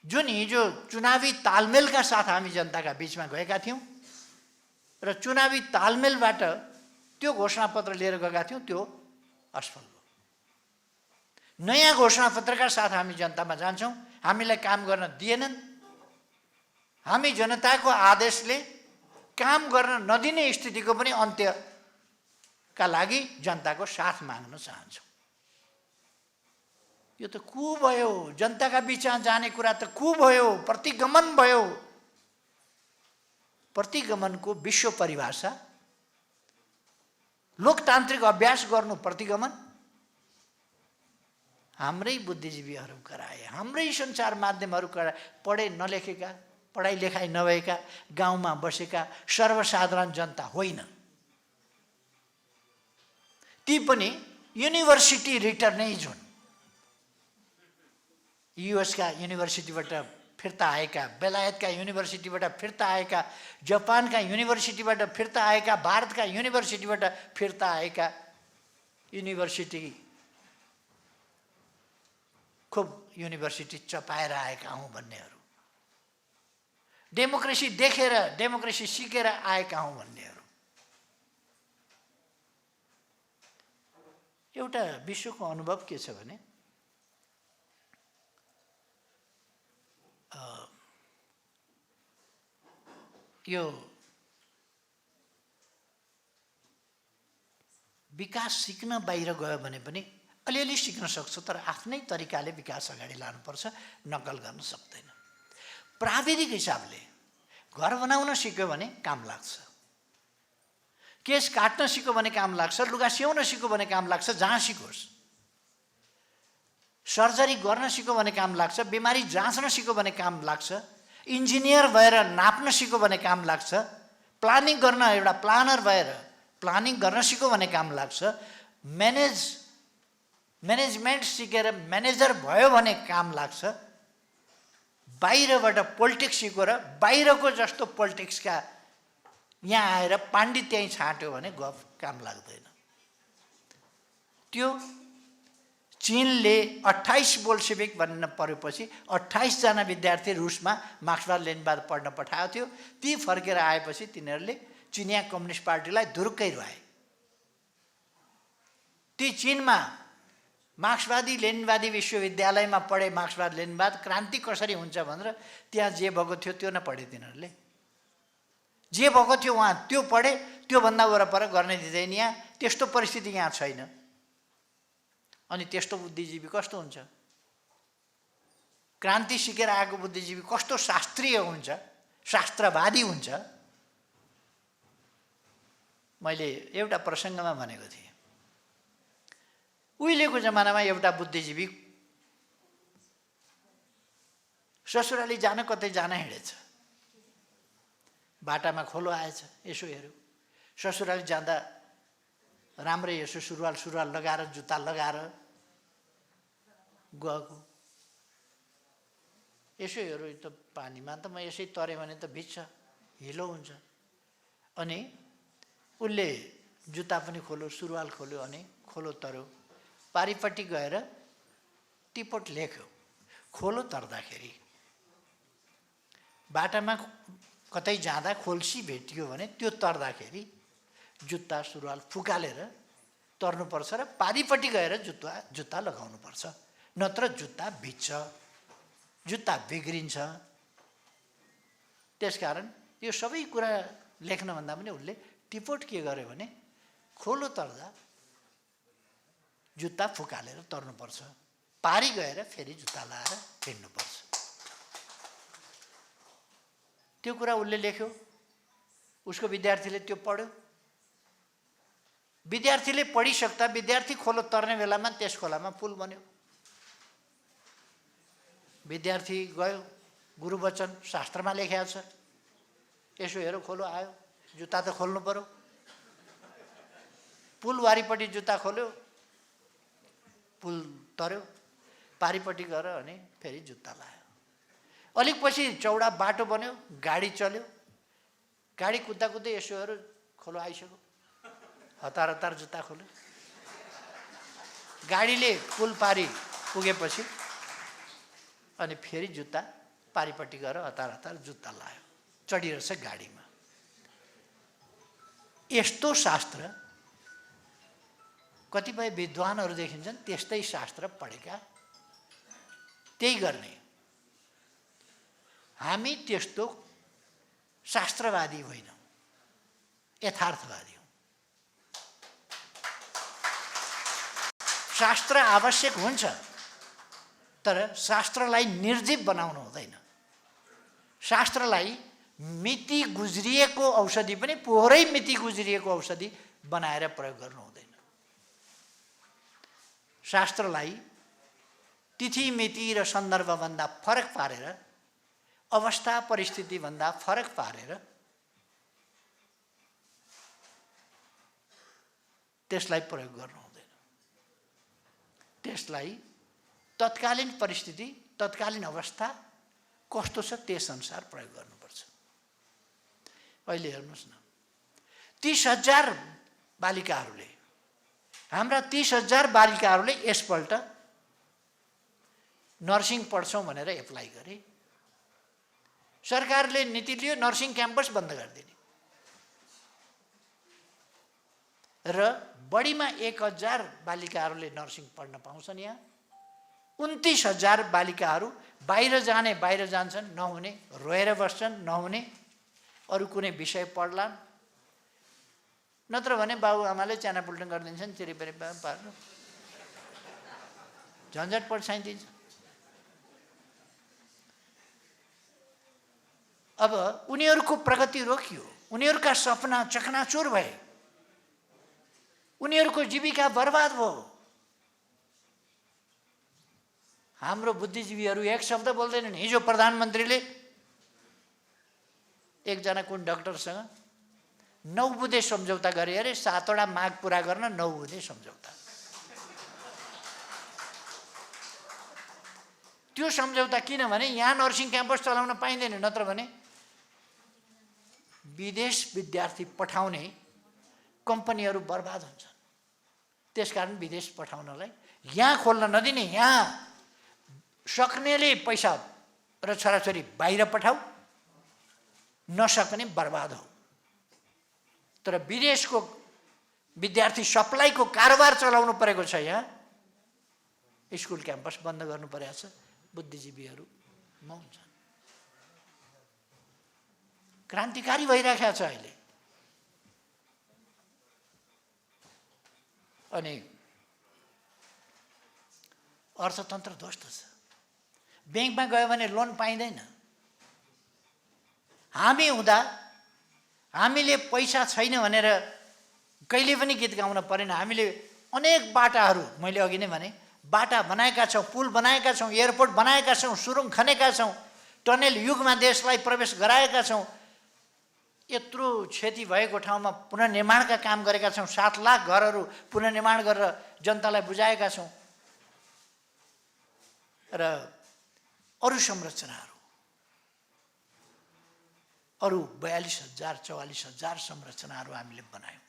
जुन हिजो चुनावी तालमेलका साथ हामी जनताका बीचमा गएका थियौं र चुनावी तालमेलबाट त्यो घोषणापत्र लिएर गएका थियौँ, त्यो असफल भयो। नयाँ घोषणापत्रका साथ हामी जनतामा जान्छौँ, हामीलाई काम गर्न दिएनन्। हामी जनताको आदेशले काम गर्न नदिने स्थितिको पनि अन्त्यका लागि जनताको साथ माग्न चाहन्छौँ। यो त कु भयो, जनताका बिचमा जाने कुरा त कु भयो, प्रतिगमन भयो। प्रतिगमनको विश्व परिभाषा, लोकतान्त्रिक अभ्यास गर्नु प्रतिगमन हाम्रै बुद्धिजीवीहरू गराए, हाम्रै सञ्चार माध्यमहरू गराए। पढे नलेखेका, पढाइ लेखाइ नभएका गाउँमा बसेका सर्वसाधारण जनता होइन, ती पनि युनिभर्सिटी रिटर्नेज हुन्। युएसका युनिभर्सिटीबाट फिर्ता आएका, बेलायतका युनिभर्सिटीबाट फिर्ता आएका, जापानका युनिभर्सिटीबाट फिर्ता आएका, भारतका युनिभर्सिटीबाट फिर्ता आएका, युनिभर्सिटी खुब युनिभर्सिटी चपाएर आएका हौँ भन्नेहरू, डेमोक्रेसी देखेर डेमोक्रेसी सिकेर आएका हौँ भन्नेहरू। एउटा विश्वको अनुभव के छ भने यो विकास सिक्न बाहिर गयो भने पनि अलिअलि सिक्न सक्छ, तर आफ्नै तरिकाले विकास अगाडि लानुपर्छ, नक्कल गर्न सक्दैन। प्राविधिक हिसाबले घर बनाउन सिक्यो भने काम लाग्छ, केस काट्न सिक्यो भने काम लाग्छ, लुगा सिउन सिक्यो भने काम लाग्छ, जहाँ सिकोस्। सर्जरी गर्न सिक्यो भने काम लाग्छ, बिमारी जाँच्न सिक्यो भने काम लाग्छ, इन्जिनियर भएर नाप्न सिक्यो भने काम लाग्छ, प्लानिङ गर्न एउटा प्लानर भएर प्लानिङ गर्न सिक्यो भने काम लाग्छ, म्यानेजमेन्ट सिकेर म्यानेजर भयो भने काम लाग्छ। बाहिरबाट पोलिटिक्स सिकेर बाहिरको जस्तो पोलिटिक्सका यहाँ आएर पाण्डित्य छाट्यो भने गफ काम लाग्दैन। त्यो चीनले 28 बोल्सेविक भन्न परेपछि 28 जना विद्यार्थी रुसमा मार्क्सवाद लेनिनवाद पढ्न पठाएको थियो। ती फर्केर आएपछि तिनीहरूले चिनिया कम्युनिस्ट पार्टीलाई धुरुक्कै रुवाए। ती चीनमा मार्क्सवादी लेनिनवादी विश्वविद्यालयमा पढे, मार्क्सवाद लेनिनवाद क्रान्ति कसरी हुन्छ भनेर त्यहाँ जे भएको थियो त्यो नपढे। तिनीहरूले जे भएको थियो वहाँ त्यो पढे, त्योभन्दा वरपर गर्ने दिँदैन। यहाँ त्यस्तो परिस्थिति यहाँ छैन। अनि त्यस्तो बुद्धिजीवी कस्तो हुन्छ? क्रान्ति सिकेर आएको बुद्धिजीवी कस्तो शास्त्रीय हुन्छ, शास्त्रवादी हुन्छ। मैले एउटा प्रसङ्गमा भनेको थिएँ, उहिलेको जमानामा एउटा बुद्धिजीवी ससुराली जान कतै जान हिँडेछ, बाटामा खोलो आएछ, यसो हेऱ्यो, ससुराली जाँदा राम्रै यसो सुरुवाल लगाएर जुत्ता लगाएर गएको, यसो हेऱ्यो, त पानीमा त म यसै तरेँ भने त भिज्छ, हिलो हुन्छ। अनि उसले जुत्ता पनि खोल्यो, सुरुवाल खोल्यो, अनि खोलो तर्यो। पारिपट्टि गएर टिपोट लेख्यो। खोलो तर्दाखेरि बाटामा कतै जाँदा खोल्सी भेटियो भने त्यो तर्दाखेरि जुत्ता सुरुवाल फुकालेर तर्नुपर्छ र पारिपट्टि गएर जुत्ता लगाउनुपर्छ, नत्र जुत्ता भिज्छ, जुत्ता बिग्रिन्छ। त्यसकारण यो सबै कुरा लेख्नभन्दा पनि उसले टिपोट के गर्यो भने खोलो तर्दा जुत्ता फुकालेर तर्नुपर्छ, पारी गएर फेरि जुत्ता लाएर हिँड्नुपर्छ। त्यो कुरा उसले लेख्यो, उसको विद्यार्थीले त्यो पढ्यो। विद्यार्थीले पढिसक्दा विद्यार्थी खोलो तर्ने बेलामा त्यस खोलामा पुल बन्यो। विद्यार्थी गयो, गुरुवचन शास्त्रमा लेखेको छ, यसो हेरो खोलो आयो, जुत्ता त खोल्नु पर्यो। पुल वारिपट्टि जुत्ता खोल्यो, पुल तर्यो, पारिपट्टि गएर अनि फेरि जुत्ता लायो। अलिक पछि चौडा बाटो बन्यो, गाडी चल्यो, गाडी कुद्दा कुद्दै यसो हेऱ्यो, खोलो आइसक्यो, हतार हतार जुत्ता खोल्यो। गाडीले पुल पारी पुगेपछि अनि फेरि जुत्ता पारिपट्टि गएर हतार हतार जुत्ता लायो, चढिरहेछ गाडीमा। यस्तो शास्त्र कतिपय विद्वानहरू देखिन्छन् त्यस्तै शास्त्र पढेका, त्यही गर्ने। हामी त्यस्तो शास्त्रवादी होइनौँ, यथार्थवादी हौँ। शास्त्र आवश्यक हुन्छ, तर शास्त्रलाई निर्जीव बनाउनु हुँदैन। शास्त्रलाई मिति गुज्रिएको औषधि पनि पोहोरै मिति गुज्रिएको औषधि बनाएर प्रयोग गर्नु हुँदैन। शास्त्रलाई तिथि मिति र सन्दर्भभन्दा फरक पारेर, अवस्था परिस्थितिभन्दा फरक पारेर त्यसलाई प्रयोग गर्नु हुँदैन। त्यसलाई तत्कालीन परिस्थिति, तत्कालीन अवस्था कस्तो छ त्यसअनुसार प्रयोग गर्नुपर्छ। अहिले हेर्नुहोस् न, 30,000 बालिकाहरूले, हाम्रा 30,000 बालिकाहरूले यसपल्ट नर्सिङ पढ्छौँ भनेर एप्लाई गरे। सरकारले नीति लियो नर्सिङ क्याम्पस बन्द गरिदिने र बढीमा 1,000 बालिकाहरूले नर्सिङ पढ्न पाउँछन्। यहाँ 29,000 बालिकाहरू बाहिर जान्छन्, नहुने रोएर बस्छन्, नहुने अरू कुनै विषय पढ्लान्, नत्र भने बाबुआमाले च्यानापुल्टन गरिदिन्छन्, चिरिपरि पार्नु, झन्झट पछाइदिन्छ। अब उनीहरूको प्रगति रोकियो, उनीहरूका सपना चकनाचुर भए, उनीहरूको जीविका बर्बाद भयो। हाम्रो बुद्धिजीवीहरू एक शब्द बोल्दैनन्। हिजो प्रधानमन्त्रीले एकजना कुन डाक्टरसँग 9 बुँदे सम्झौता गरे अरे, 7वटा माग पुरा गर्न 9 बुँदे सम्झौता। त्यो सम्झौता किनभने यहाँ नर्सिङ क्याम्पस चलाउन पाइँदैन, नत्र भने विदेश विद्यार्थी पठाउने कम्पनीहरू बर्बाद हुन्छन्। त्यसकारण विदेश पठाउनलाई यहाँ खोल्न नदिने, यहाँ सक्नेले पैसा र छोराछोरी बाहिर पठाऊ, नसक्ने बर्बाद हो। तर विदेशको विद्यार्थी सप्लाईको कारोबार चलाउनु परेको छ। यहाँ स्कुल क्याम्पस बन्द गर्नु परेको छ। बुद्धिजीवीहरू मौन छन्। क्रान्तिकारी भइरहेको छ अहिले। अनि अर्थतन्त्र ध्वस्त छ। ब्याङ्कमा गयो भने लोन पाइँदैन। हामी हुँदा हामीले पैसा छैन भनेर कहिले पनि गीत गाउन परेन। हामीले अनेक बाटाहरू, मैले अघि नै भने, बाटा बनाएका छौँ, पुल बनाएका छौँ, एयरपोर्ट बनाएका छौँ, सुरुङ खनेका छौँ, टनेल युगमा देशलाई प्रवेश गराएका छौँ। यत्रो क्षति भएको ठाउँमा पुनर्निर्माणका काम गरेका छौँ। 7 लाख घरहरू पुनर्निर्माण गरेर जनतालाई बुझाएका छौँ। र अरू संरचनाहरू, अरू 42,000 44,000 संरचनाहरू हामीले बनायौँ।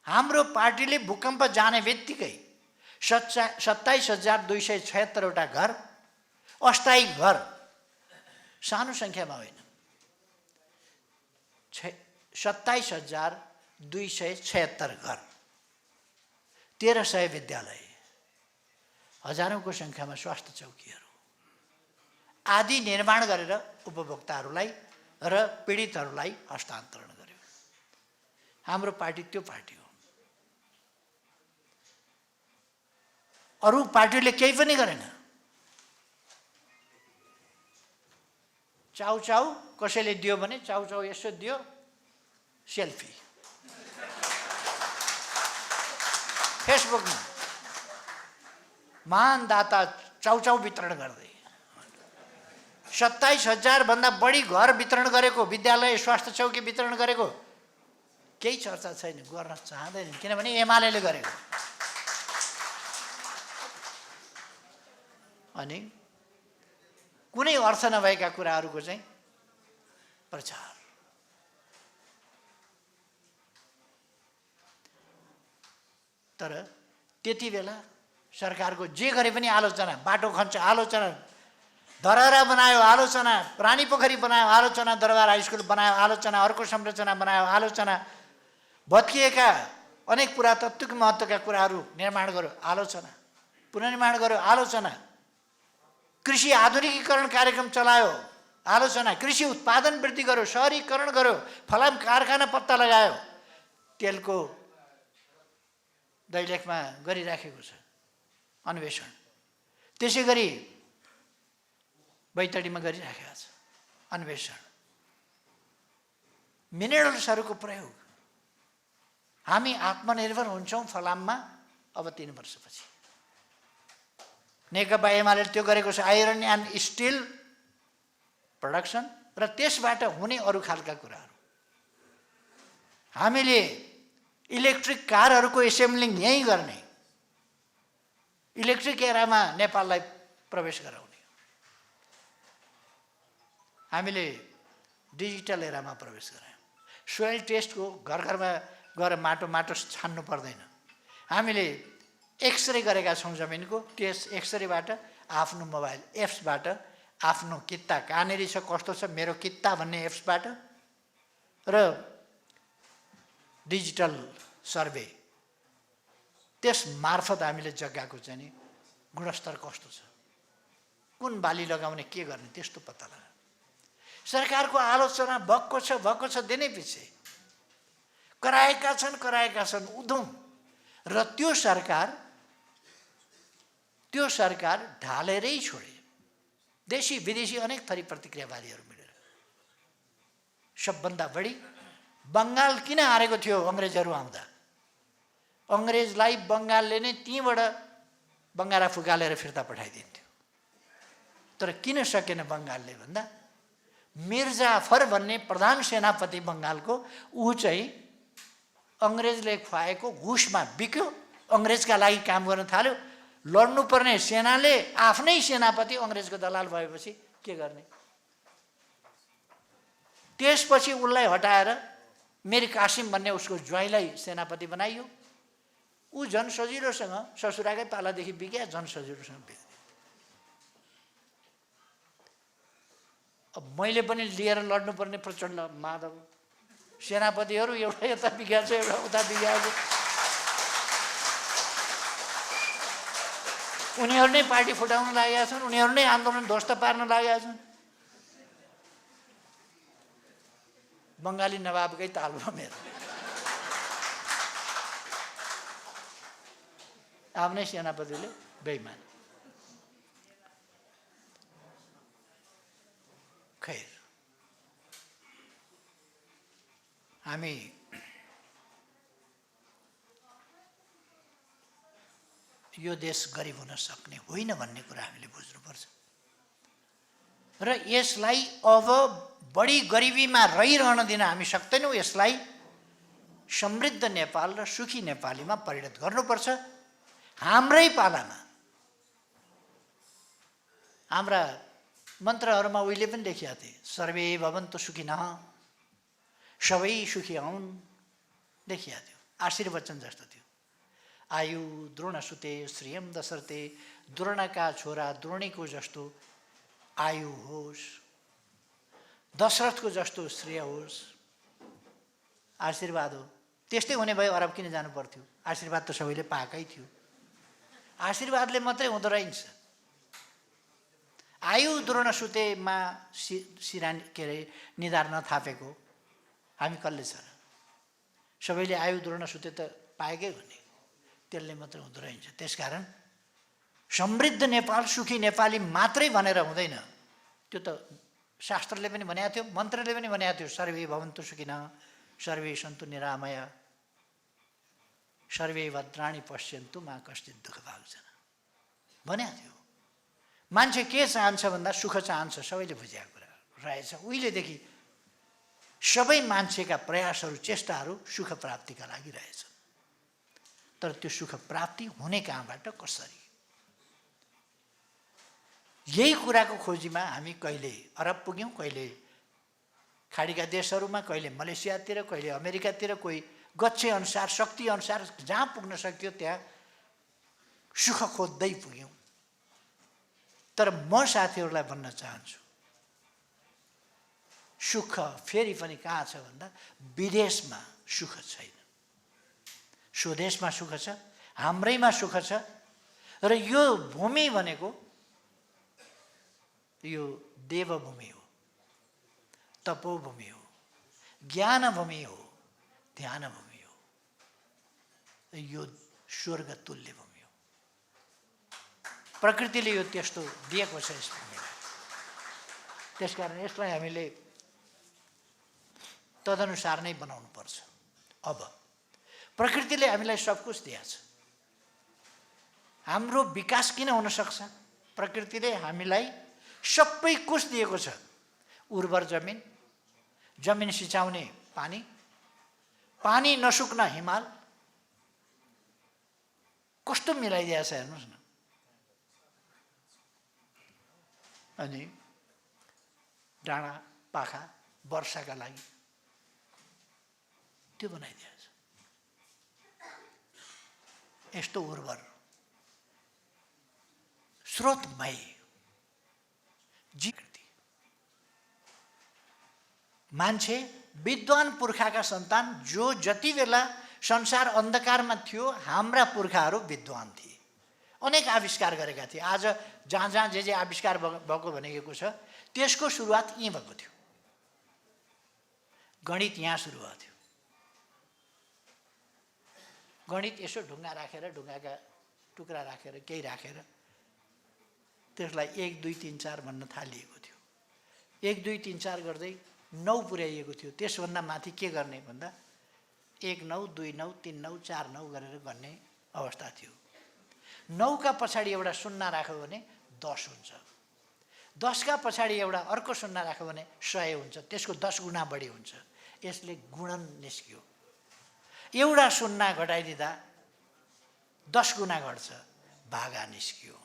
हाम्रो पार्टीले भूकम्प जाने बित्तिकै 27,276 वटा घर, अस्थायी घर, सानो सङ्ख्यामा होइन, 27,276 घर, 1,300 विद्यालय, हजारौँको सङ्ख्यामा स्वास्थ्य चौकीहरू आदि निर्माण गरेर उपभोक्ताहरूलाई र पीडितहरूलाई हस्तान्तरण गर्यो। हाम्रो पार्टी त्यो पार्टी हो। अरू पार्टीले केही पनि गरेन। चाउचाउ कसैले दियो भने चाउचाउ यसो दियो, सेल्फी फेसबुकमा, महान दाता चाउचाउ वितरण गर्दै 27,000 भन्दा बढी घर वितरण गरेको, विद्यालय स्वास्थ्य चौकी वितरण गरेको केही चर्चा छैन, गर्न चाहँदैन, किनभने एमालेले गरेको। अनि कुनै अर्थ नभएका कुराहरूको चाहिँ प्रचार। तर त्यति बेला सरकारको जे गरे पनि आलोचना, बाटो खन्छ आलोचना, धरहरा बनायो आलोचना, रानी पोखरी बनायो आलोचना, दरबार हाई स्कुल बनायो आलोचना, अर्को संरचना बनायो आलोचना, भत्किएका अनेक पुरातत्त्विक महत्त्वका कुराहरू निर्माण गर्यो आलोचना, पुनर्निर्माण गर्यो आलोचना, कृषि आधुनिकीकरण कार्यक्रम चलायो आलोचना, कृषि उत्पादन वृद्धि गर्यो, सहरीकरण गर्यो, फलाम कारखाना पत्ता लगायो, तेलको दैलेखमा गरिराखेको छ अन्वेषण, त्यसै गरी बैतडीमा गरिराखेको छ अन्वेषण, मिनरल्सहरूको प्रयोग। हामी आत्मनिर्भर हुन्छौँ फलाममा अब 3 वर्षपछि। नेकपा एमाले त्यो गरेको छ, आइरन एन्ड स्टिल प्रोडक्सन र त्यसबाट हुने अरू खालका कुराहरू। हामीले इलेक्ट्रिक कारहरूको एसेम्ब्लिङ यहीँ गर्ने, इलेक्ट्रिक एरामा नेपाललाई प्रवेश गराउने, हामीले डिजिटल एरामा प्रवेश गरायौँ। सोइल टेस्टको घर घरमा गएर माटो छान्नु पर्दैन। हामीले एक्सरे गरेका छौँ जमिनको, त्यस एक्सरेबाट आफ्नो मोबाइल एप्सबाट आफ्नो कित्ता कहाँनिर छ, कस्तो छ, मेरो कित्ता भन्ने एप्सबाट र डिजिटल सर्वे, त्यस मार्फत हामीले जग्गाको चाहिँ नि गुणस्तर कस्तो छ, कुन बाली लगाउने, के गर्ने, त्यस्तो पत्ता लगायो। सरकारको आलोचना भएको छ दिनै पछि कराएका छन् उधौँ, र त्यो सरकार ढालेरै छोडे। देशी विदेशी अनेक थरी प्रतिक्रियावादीहरू मिलेर सबभन्दा बढी बङ्गाल किन हारेको थियो अङ्ग्रेजहरू आउँदा? अङ्ग्रेजलाई बङ्गालले नै त्यहीँबाट बङ्गारा फुकालेर फिर्ता पठाइदिन्थ्यो। तर किन सकेन बङ्गालले भन्दा मिर्जाफर भन्ने प्रधान सेनापति बङ्गालको, ऊ चाहिँ अङ्ग्रेजले खुवाएको घुसमा बिक्यो, अङ्ग्रेजका लागि काम गर्न थाल्यो। लड्नुपर्ने सेनाले आफ्नै सेनापति अङ्ग्रेजको दलाल भएपछि के गर्ने? त्यसपछि उसलाई हटाएर मीर कासिम भन्ने उसको ज्वाइँलाई सेनापति बनाइयो। ऊ झन् सजिलोसँग ससुराकै पालादेखि बिग्या, झन् सजिलोसँग बिग्यो। अब मैले पनि लिएर लड्नुपर्ने प्रचण्ड माधव सेनापतिहरू, एउटा यता बिग्या छ, एउटा उता बिग्या छ। उनीहरू नै पार्टी फुटाउन लागेका छन्, उनीहरू नै आन्दोलन ध्वस्त पार्न लागेका छन्। बङ्गाली नवाबकै ताल भयो मेरो। आफ्नै सेनापतिले बेइमान। खैर, हामी यो देश गरिब हुन सक्ने होइन भन्ने कुरा हामीले बुझ्नुपर्छ र यसलाई अब बढी गरिबीमा रहिरहन दिन हामी सक्दैनौँ। यसलाई समृद्ध नेपाल र सुखी नेपालीमा परिणत गर्नुपर्छ। हाम्रै पालामा हाम्रा मन्त्रहरूमा उहिले पनि लेखिया थिए, सर्वे भवन्तु सुखिनः, सबै सुखी हुन्, लेखिया थियो। आशीर्वचन जस्तो थियो। आयु द्रोणसुते श्रियम दशरथे, द्रोणका छोरा द्रोणीको जस्तो आयु होस्, दशरथको जस्तो श्रेय होस्। आशीर्वाद हो। त्यस्तै हुने भए अरब किन जानु पर्थ्यो? आशीर्वाद त सबैले पाएकै थियो। आशीर्वादले मात्रै हुँदो रहेछ। आयु द्रोणसुतेमा सिरानी के अरे निधार नथापेको हामी कसले छ र? सबैले आयु द्रोणसुते त पाएकै हो नि, त्यसले मात्रै हुँदो रहेछ। त्यसकारण समृद्ध नेपाल सुखी नेपाली मात्रै भनेर हुँदैन। त्यो त शास्त्रले पनि भनेको थियो, मन्त्रले पनि भनेको थियो, सर्वे भवन्तु सुखिनः, सर्वे सन्तु निरामया, सर्वे भद्राणि पश्यन्तु मा कश्चित् दुःख भाग्छन् भनेको थियो। मान्छे के चाहन्छ भन्दा सुख चाहन्छ, सबैले बुझेको कुरा रहेछ। उहिलेदेखि सबै मान्छेका प्रयासहरू चेष्टाहरू सुख प्राप्तिका लागि रहेछ। तर त्यो सुख प्राप्ति हुने कहाँबाट, कसरी? यही कुराको खोजीमा हामी कहिले अरब पुग्यौँ, कहिले खाडीका देशहरूमा, कहिले मलेसियातिर, कहिले अमेरिकातिर, कोही गच्छे अनुसार शक्ति अनुसार जहाँ पुग्न सक्थ्यो त्यहाँ सुख खोज्दै पुग्यौँ। तर म साथीहरूलाई भन्न चाहन्छु, सुख फेरि पनि कहाँ छ भन्दा विदेशमा सुख छैन, स्वदेशमा सुख छ, हाम्रैमा सुख छ। र यो भूमि भनेको यो देवभूमि हो, तपोभूमि हो, ज्ञानभूमि हो, ध्यानभूमि हो, यो स्वर्ग तुल्य भूमि हो। प्रकृतिले यो त्यस्तो दिएको छ यस भूमिलाई। त्यसकारण यसलाई हामीले तदनुसार नै बनाउनु पर्छ। अब प्रकृतिले हामीलाई सब कुछ दिएछ, हाम्रो विकास किन हुन सक्छ? प्रकृतिले हामीलाई सबै कुछ दिएको छ। उर्वर जमिन, जमिन सिँचाउने पानी, पानी नसुक्न हिमाल, कस्तो मिलाइदिएछ हेर्नुहोस् न। अनि डाँडा पाखा वर्षाका लागि त्यो बनाइदिएछ। यस्तो उर्वर स्रोतमय जीकृति। मान्छे विद्वान पुर्खाका सन्तान जो जति बेला संसार अन्धकारमा थियो, हाम्रा पुर्खाहरू विद्वान थिए, अनेक आविष्कार गरेका थिए। आज जहाँ जहाँ जे आविष्कार भएको भनेको छ, त्यसको सुरुवात यहीँ भएको थियो। गणित यहाँ सुरु भएको थियो। गणित यसो ढुङ्गा राखेर, ढुङ्गाका टुक्रा राखेर, केही राखेर त्यसलाई 1 2 3 4 भन्न थालिएको थियो। 1 2 3 4 गर्दै 9 पुर्याइएको थियो। त्यसभन्दा माथि के गर्ने भन्दा 1 9 2 9 3 9 4 9 गरेर गर्ने अवस्था थियो। 9 का पछाडि एउटा शून्य राख्यो भने 10 हुन्छ। 10 का पछाडि एउटा अर्को शून्य राख्यो भने 100 हुन्छ। त्यसको 10 गुणा बढी हुन्छ। यसले गुणन निस्कियो। एउटा शून्य घटाइदिँदा 10 गुणा घट्छ, भागा निस्कियो।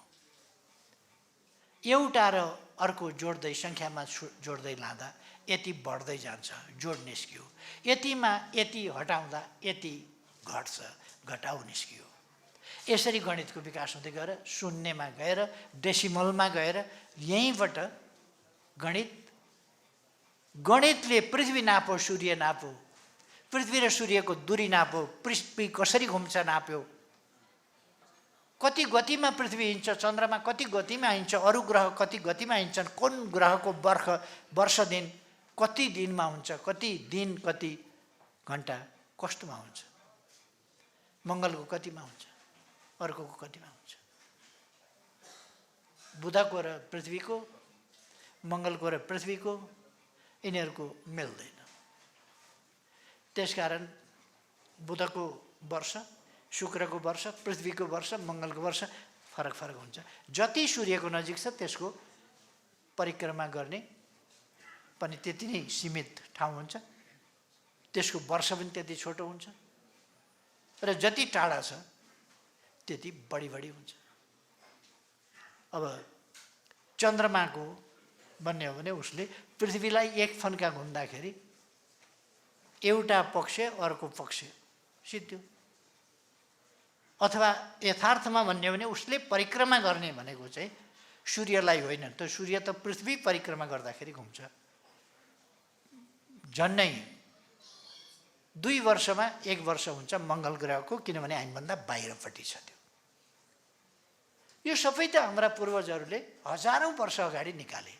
एउटा र अर्को जोड्दै सङ्ख्यामा जोड्दै लाँदा यति बढ्दै जान्छ, जोड निस्कियो। यतिमा यति हटाउँदा यति घट्छ, घटाउ निस्कियो। यसरी गणितको विकास हुँदै गएर शून्यमा गएर डेसिमलमा गएर यहीँबाट गणितले पृथ्वी नाप्यो, सूर्य नाप्यो, पृथ्वी र सूर्यको दूरी नाप्यो, पृथ्वी कसरी घुम्छ नाप्यो, कति गतिमा पृथ्वी हिँड्छ, चन्द्रमा कति गतिमा हिँड्छ, अरू ग्रह कति गतिमा हिँड्छन्, कुन ग्रहको वर्ष दिन कति दिनमा हुन्छ, कति दिन कति घन्टा कस्तोमा हुन्छ, मङ्गलको कतिमा हुन्छ, अर्कोको कतिमा हुन्छ, बुधको र पृथ्वीको, मङ्गलको र पृथ्वीको यिनीहरूको मिल्दैन। त्यसकारण बुधको वर्ष, शुक्रको वर्ष, पृथ्वीको वर्ष, मङ्गलको वर्ष फरक फरक हुन्छ। जति सूर्यको नजिक छ त्यसको परिक्रमा गर्ने पनि त्यति नै सीमित ठाउँ हुन्छ, त्यसको वर्ष पनि त्यति छोटो हुन्छ, र जति टाढा छ त्यति बढी हुन्छ। अब चन्द्रमाको भन्ने हो भने उसले पृथ्वीलाई एक फन्का घुम्दाखेरि एउटा पक्ष अर्को पक्ष सिद्धियो। अथवा यथार्थमा भन्ने हो भने उसले परिक्रमा गर्ने भनेको चाहिँ सूर्यलाई होइन, त सूर्य त पृथ्वी परिक्रमा गर्दाखेरि घुम्छ। झन्नै 2 वर्षमा 1 वर्ष हुन्छ मङ्गल ग्रहको, किनभने हामीभन्दा बाहिरपट्टि छ त्यो। यो सबै त हाम्रा पूर्वजहरूले हजारौँ वर्ष अगाडि निकाले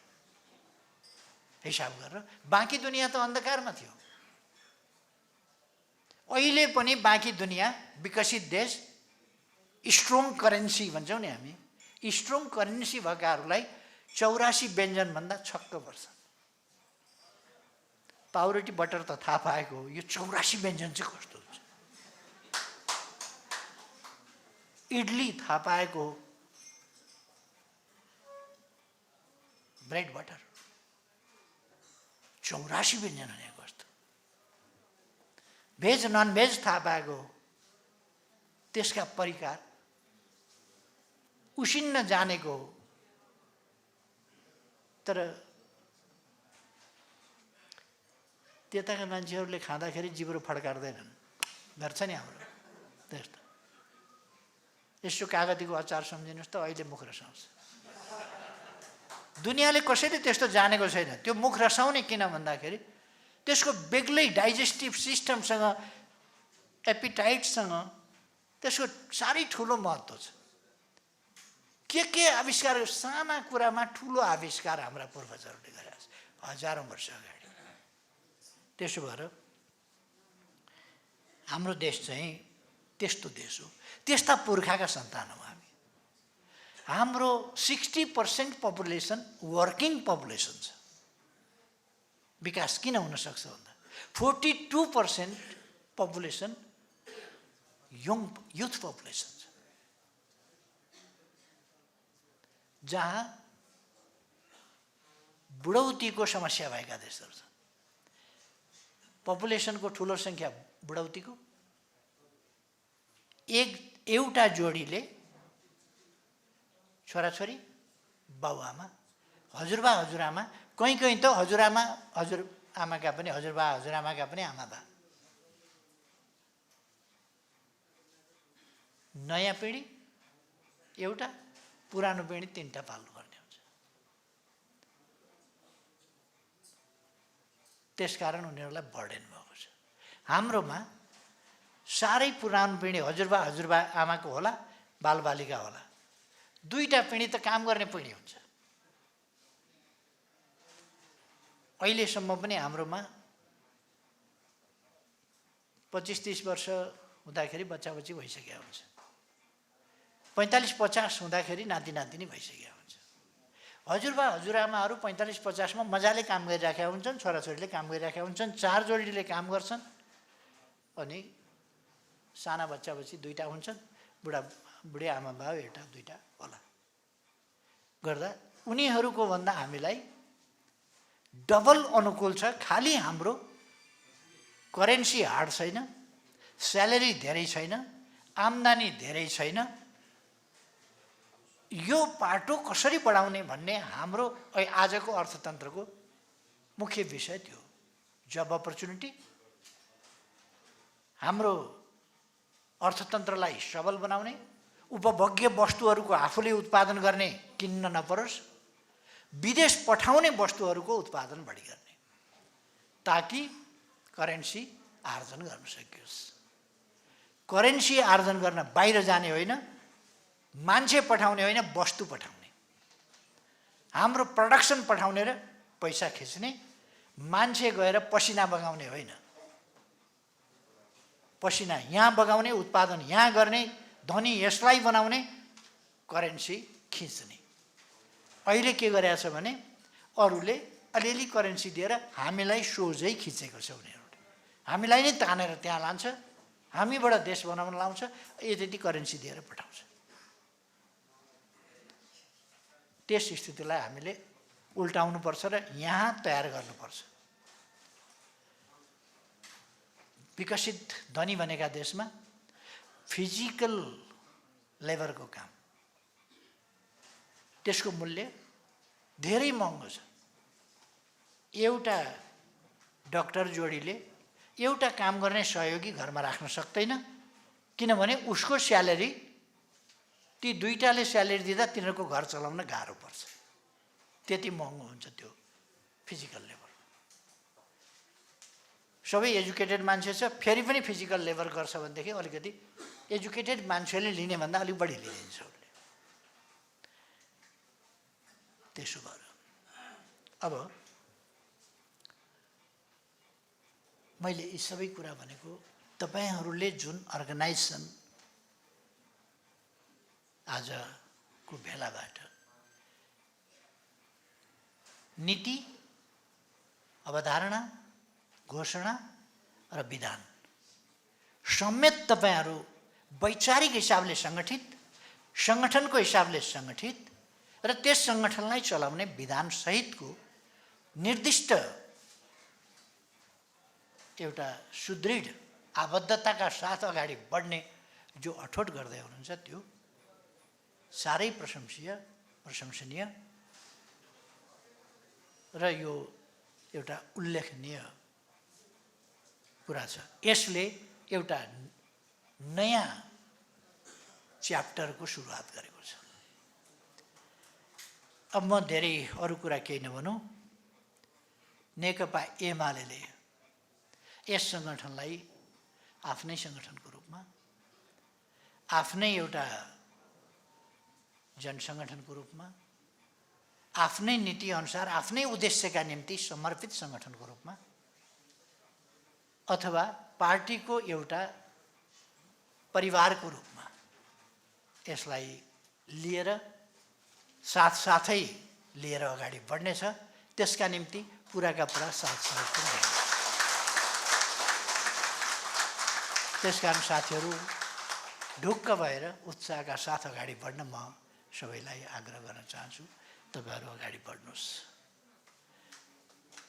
हिसाब गरेर। बाँकी दुनियाँ त अन्धकारमा थियो। अहिले पनि बाँकी दुनियाँ, विकसित देश, स्ट्रङ करेन्सी भन्छौँ नि हामी, स्ट्रङ करेन्सी भएकाहरूलाई 84 व्यञ्जनभन्दा छक्क पर्छ। पाउरोटी बटर त थाहा पाएको हो, यो 84 व्यञ्जन चाहिँ कस्तो हुन्छ। इडली थाहा पाएको हो, ब्रेड बटर 84 व्यञ्जन भनेको कस्तो। भेज नन भेज थाहा पाएको हो, त्यसका परिकार उसिन्न जानेको हो। तर त्यताका मान्छेहरूले खाँदाखेरि जिब्रो फड्कार्दैनन्, गर्छ नि हाम्रो त्यस्तो। यसो कागतीको अचार सम्झिनुहोस् त, अहिले मुख रसाउँछ। दुनियाँले कसैले त्यस्तो जानेको छैन। त्यो मुख रसाउने किन भन्दाखेरि त्यसको बेग्लै डाइजेस्टिभ सिस्टमसँग, एपिटाइटसँग त्यसको साह्रै ठुलो महत्त्व छ। के आविष्कार, साना कुरामा ठुलो आविष्कार हाम्रा पूर्वजहरूले गरेका छन् हजारौँ वर्ष अगाडि। त्यसो भएर हाम्रो देश चाहिँ त्यस्तो देश हो, त्यस्ता पुर्खाका सन्तान हौँ हामी। हाम्रो 60% पपुलेसन वर्किङ पपुलेसन छ। विकास किन हुन सक्छ भन्दा 42% पपुलेसन युथ पपुलेसन छ, जहाँ बुढौतीको समस्या भएका देशहरू छन्। पपुलेसनको ठुलो सङ्ख्या बुढौतीको, एउटा जोडीले छोराछोरी, बाबुआमा, हजुरबा हजुरआमा, कहीँ त हजुरआमा हजुरआमाका पनि, हजुरबा हजुरआमाका पनि आमाबा। नयाँ पिँढी एउटा, पुरानो पिँढी तिनवटा पाल्नुपर्ने हुन्छ। त्यसकारण उनीहरूलाई बर्डन भएको छ। हाम्रोमा साह्रै पुरानो पिँढी हजुरबा आमाको होला, बालबालिका होला, दुईटा पिँढी त काम गर्ने पिँढी हुन्छ। अहिलेसम्म पनि हाम्रोमा 25-30 वर्ष हुँदाखेरि बच्चा-बच्ची भइसकेका हुन्छ, 45-50 हुँदाखेरि नाति-नातिनी भइसकेका हुन्छ। हजुरबा हजुरआमाहरू 45-50 मजाले काम गरिराखेका हुन्छन्, छोराछोरीले काम गरिराखेका हुन्छन्, 4 जोडीले काम गर्छन्, अनि साना बच्चा-बच्ची दुईटा हुन्छन्, बुढी आमा बाबु एउटा दुईटा होला। गर्दा उनीहरूको भन्दा हामीलाई डबल अनुकूल छ। खालि हाम्रो करेन्सी हार्ड छैन, स्यालेरी धेरै छैन, आम्दानी धेरै छैन। यो पाटो कसरी बढाउने भन्ने हाम्रो आजको अर्थतन्त्रको मुख्य विषय थियो। जब अपर्च्युनिटी, हाम्रो अर्थतन्त्रलाई सबल बनाउने, उपभोग्य वस्तुहरूको आफूले उत्पादन गर्ने, किन्न नपरोस्, विदेश पठाउने वस्तुहरूको उत्पादन बढी गर्ने, ताकि करेन्सी आर्जन गर्न सकियोस्। करेन्सी आर्जन गर्न बाहिर जाने होइन, मान्छे पठाउने होइन, वस्तु पठाउने। हाम्रो प्रोडक्सन पठाउने र पैसा खिच्ने, मान्छे गएर पसिना बगाउने होइन। पसिना यहाँ बगाउने, उत्पादन यहाँ गर्ने, धनी यसलाई बनाउने, करेन्सी खिच्ने। अहिले के गरेको छ भने अरूले अलिअलि करेन्सी दिएर हामीलाई सोझै खिचेको छ। उनीहरूले हामीलाई नै तानेर त्यहाँ लान्छ, हामीबाट देश बनाउन लाउँछ, यति करेन्सी दिएर पठाउँछ। त्यस स्थितिलाई हामीले उल्टाउनुपर्छ र यहाँ तयार गर्नुपर्छ। विकसित धनी बनेका देशमा फिजिकल लेबरको काम, त्यसको मूल्य धेरै महँगो छ। एउटा डाक्टर जोडीले एउटा काम गर्ने सहयोगी घरमा राख्न सक्दैन, किनभने उसको स्यालेरी, ती दुईटाले स्यालेरी दिँदा तिनीहरूको घर चलाउन गाह्रो पर्छ। त्यति महँगो हुन्छ त्यो फिजिकल लेबर। सबै एजुकेटेड मान्छे छ, फेरि पनि फिजिकल लेबर गर्छ भनेदेखि अलिकति एजुकेटेड मान्छेले लिने भन्दा अलिक बढी लिन्छ उसले। त्यसो भएर अब मैले यी सबै कुरा भनेको तपाईहरूले जुन अर्गनाइजेसन आजको भेलाबाट नीति, अवधारणा, घोषणा र विधान समेत तपाईहरू वैचारिक हिसाबले सङ्गठित, सङ्गठनको हिसाबले सङ्गठित र त्यस सङ्गठनलाई चलाउने विधान सहितको निर्दिष्ट एउटा सुदृढ आबद्धताका साथ अगाडि बढ्ने जो अठोट गर्दै हुनुहुन्छ, त्यो साह्रै प्रशंसनीय र यो एउटा उल्लेखनीय कुरा छ। यसले एउटा नयाँ च्याप्टरको सुरुवात गरेको छ। अब म धेरै अरू कुरा केही नभनौँ। नेकपा एमाले यस सङ्गठनलाई आफ्नै सङ्गठनको रूपमा, आफ्नै एउटा जनसङ्गठनको रूपमा, आफ्नै नीतिअनुसार आफ्नै उद्देश्यका निम्ति समर्पित सङ्गठनको रूपमा अथवा पार्टीको एउटा परिवारको रूपमा यसलाई लिएर साथसाथै लिएर अगाडि बढ्नेछ। त्यसका निम्ति पुराका पुरा साथसाथ पनि गर्नेछ। त्यसकारण साथीहरू ढुक्क भएर उत्साहका साथ अगाडि बढ्न म सबैलाई आग्रह गर्न चाहन्छु। तपाईहरु अगाडि बढ्नुहोस्।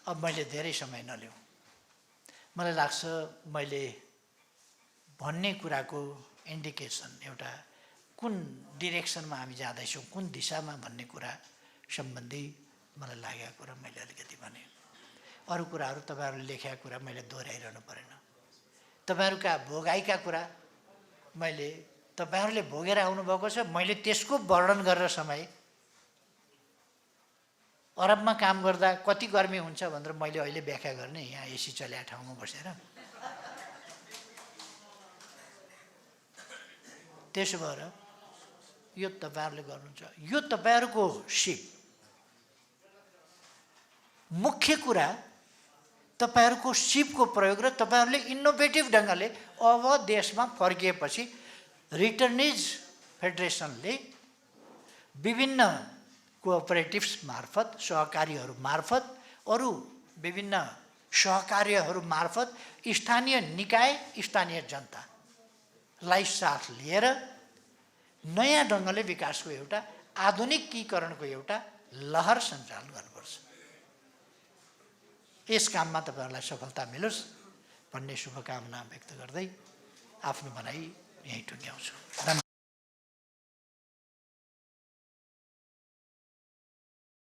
अब मैले धेरै समय नलिउँ। मलाई लाग्छ मैले भन्ने कुराको इन्डिकेसन एउटा कुन डिरेक्सनमा हामी जाँदैछौँ, कुन दिशामा भन्ने कुरा सम्बन्धी मलाई लागेको कुरा मैले अलिकति भने। अरू कुराहरू तपाईहरुले लेखेका कुरा मैले दोहोऱ्याइरहनु परेन। तपाईहरुका भोगाइका कुरा मैले तपाईहरुले भोगेर आउनुभएको छ, मैले त्यसको वर्णन गरेर समय अरबमा काम गर्दा कति गर्मी हुन्छ भनेर मैले अहिले व्याख्या गर्ने यहाँ एसी चलेको ठाउँमा बसेर। त्यसो भएर यो तपाईहरुले गर्नुहुन्छ। यो तपाईहरुको सिप। मुख्य कुरा तपाईहरुको सिपको प्रयोग र तपाईहरुले इनोभेटिभ ढंगले अब देशमा फर्किएपछि रिटर्निज फेडरेसनले विभिन्न कोअपरेटिभ्स मार्फत, सहकारीहरू मार्फत, अरू विभिन्न सहकार्यहरू मार्फत स्थानीय निकाय, स्थानीय जनतालाई साथ लिएर नयाँ ढंगले विकासको एउटा आधुनिकीकरणको एउटा लहर सञ्चालन गर्नुपर्छ। यस काममा तपाईहरुलाई सफलता मिलोस् भन्ने शुभकामना व्यक्त गर्दै आफ्नो भनाइ यही टुङ्ग्याउँछु। धन्यवाद।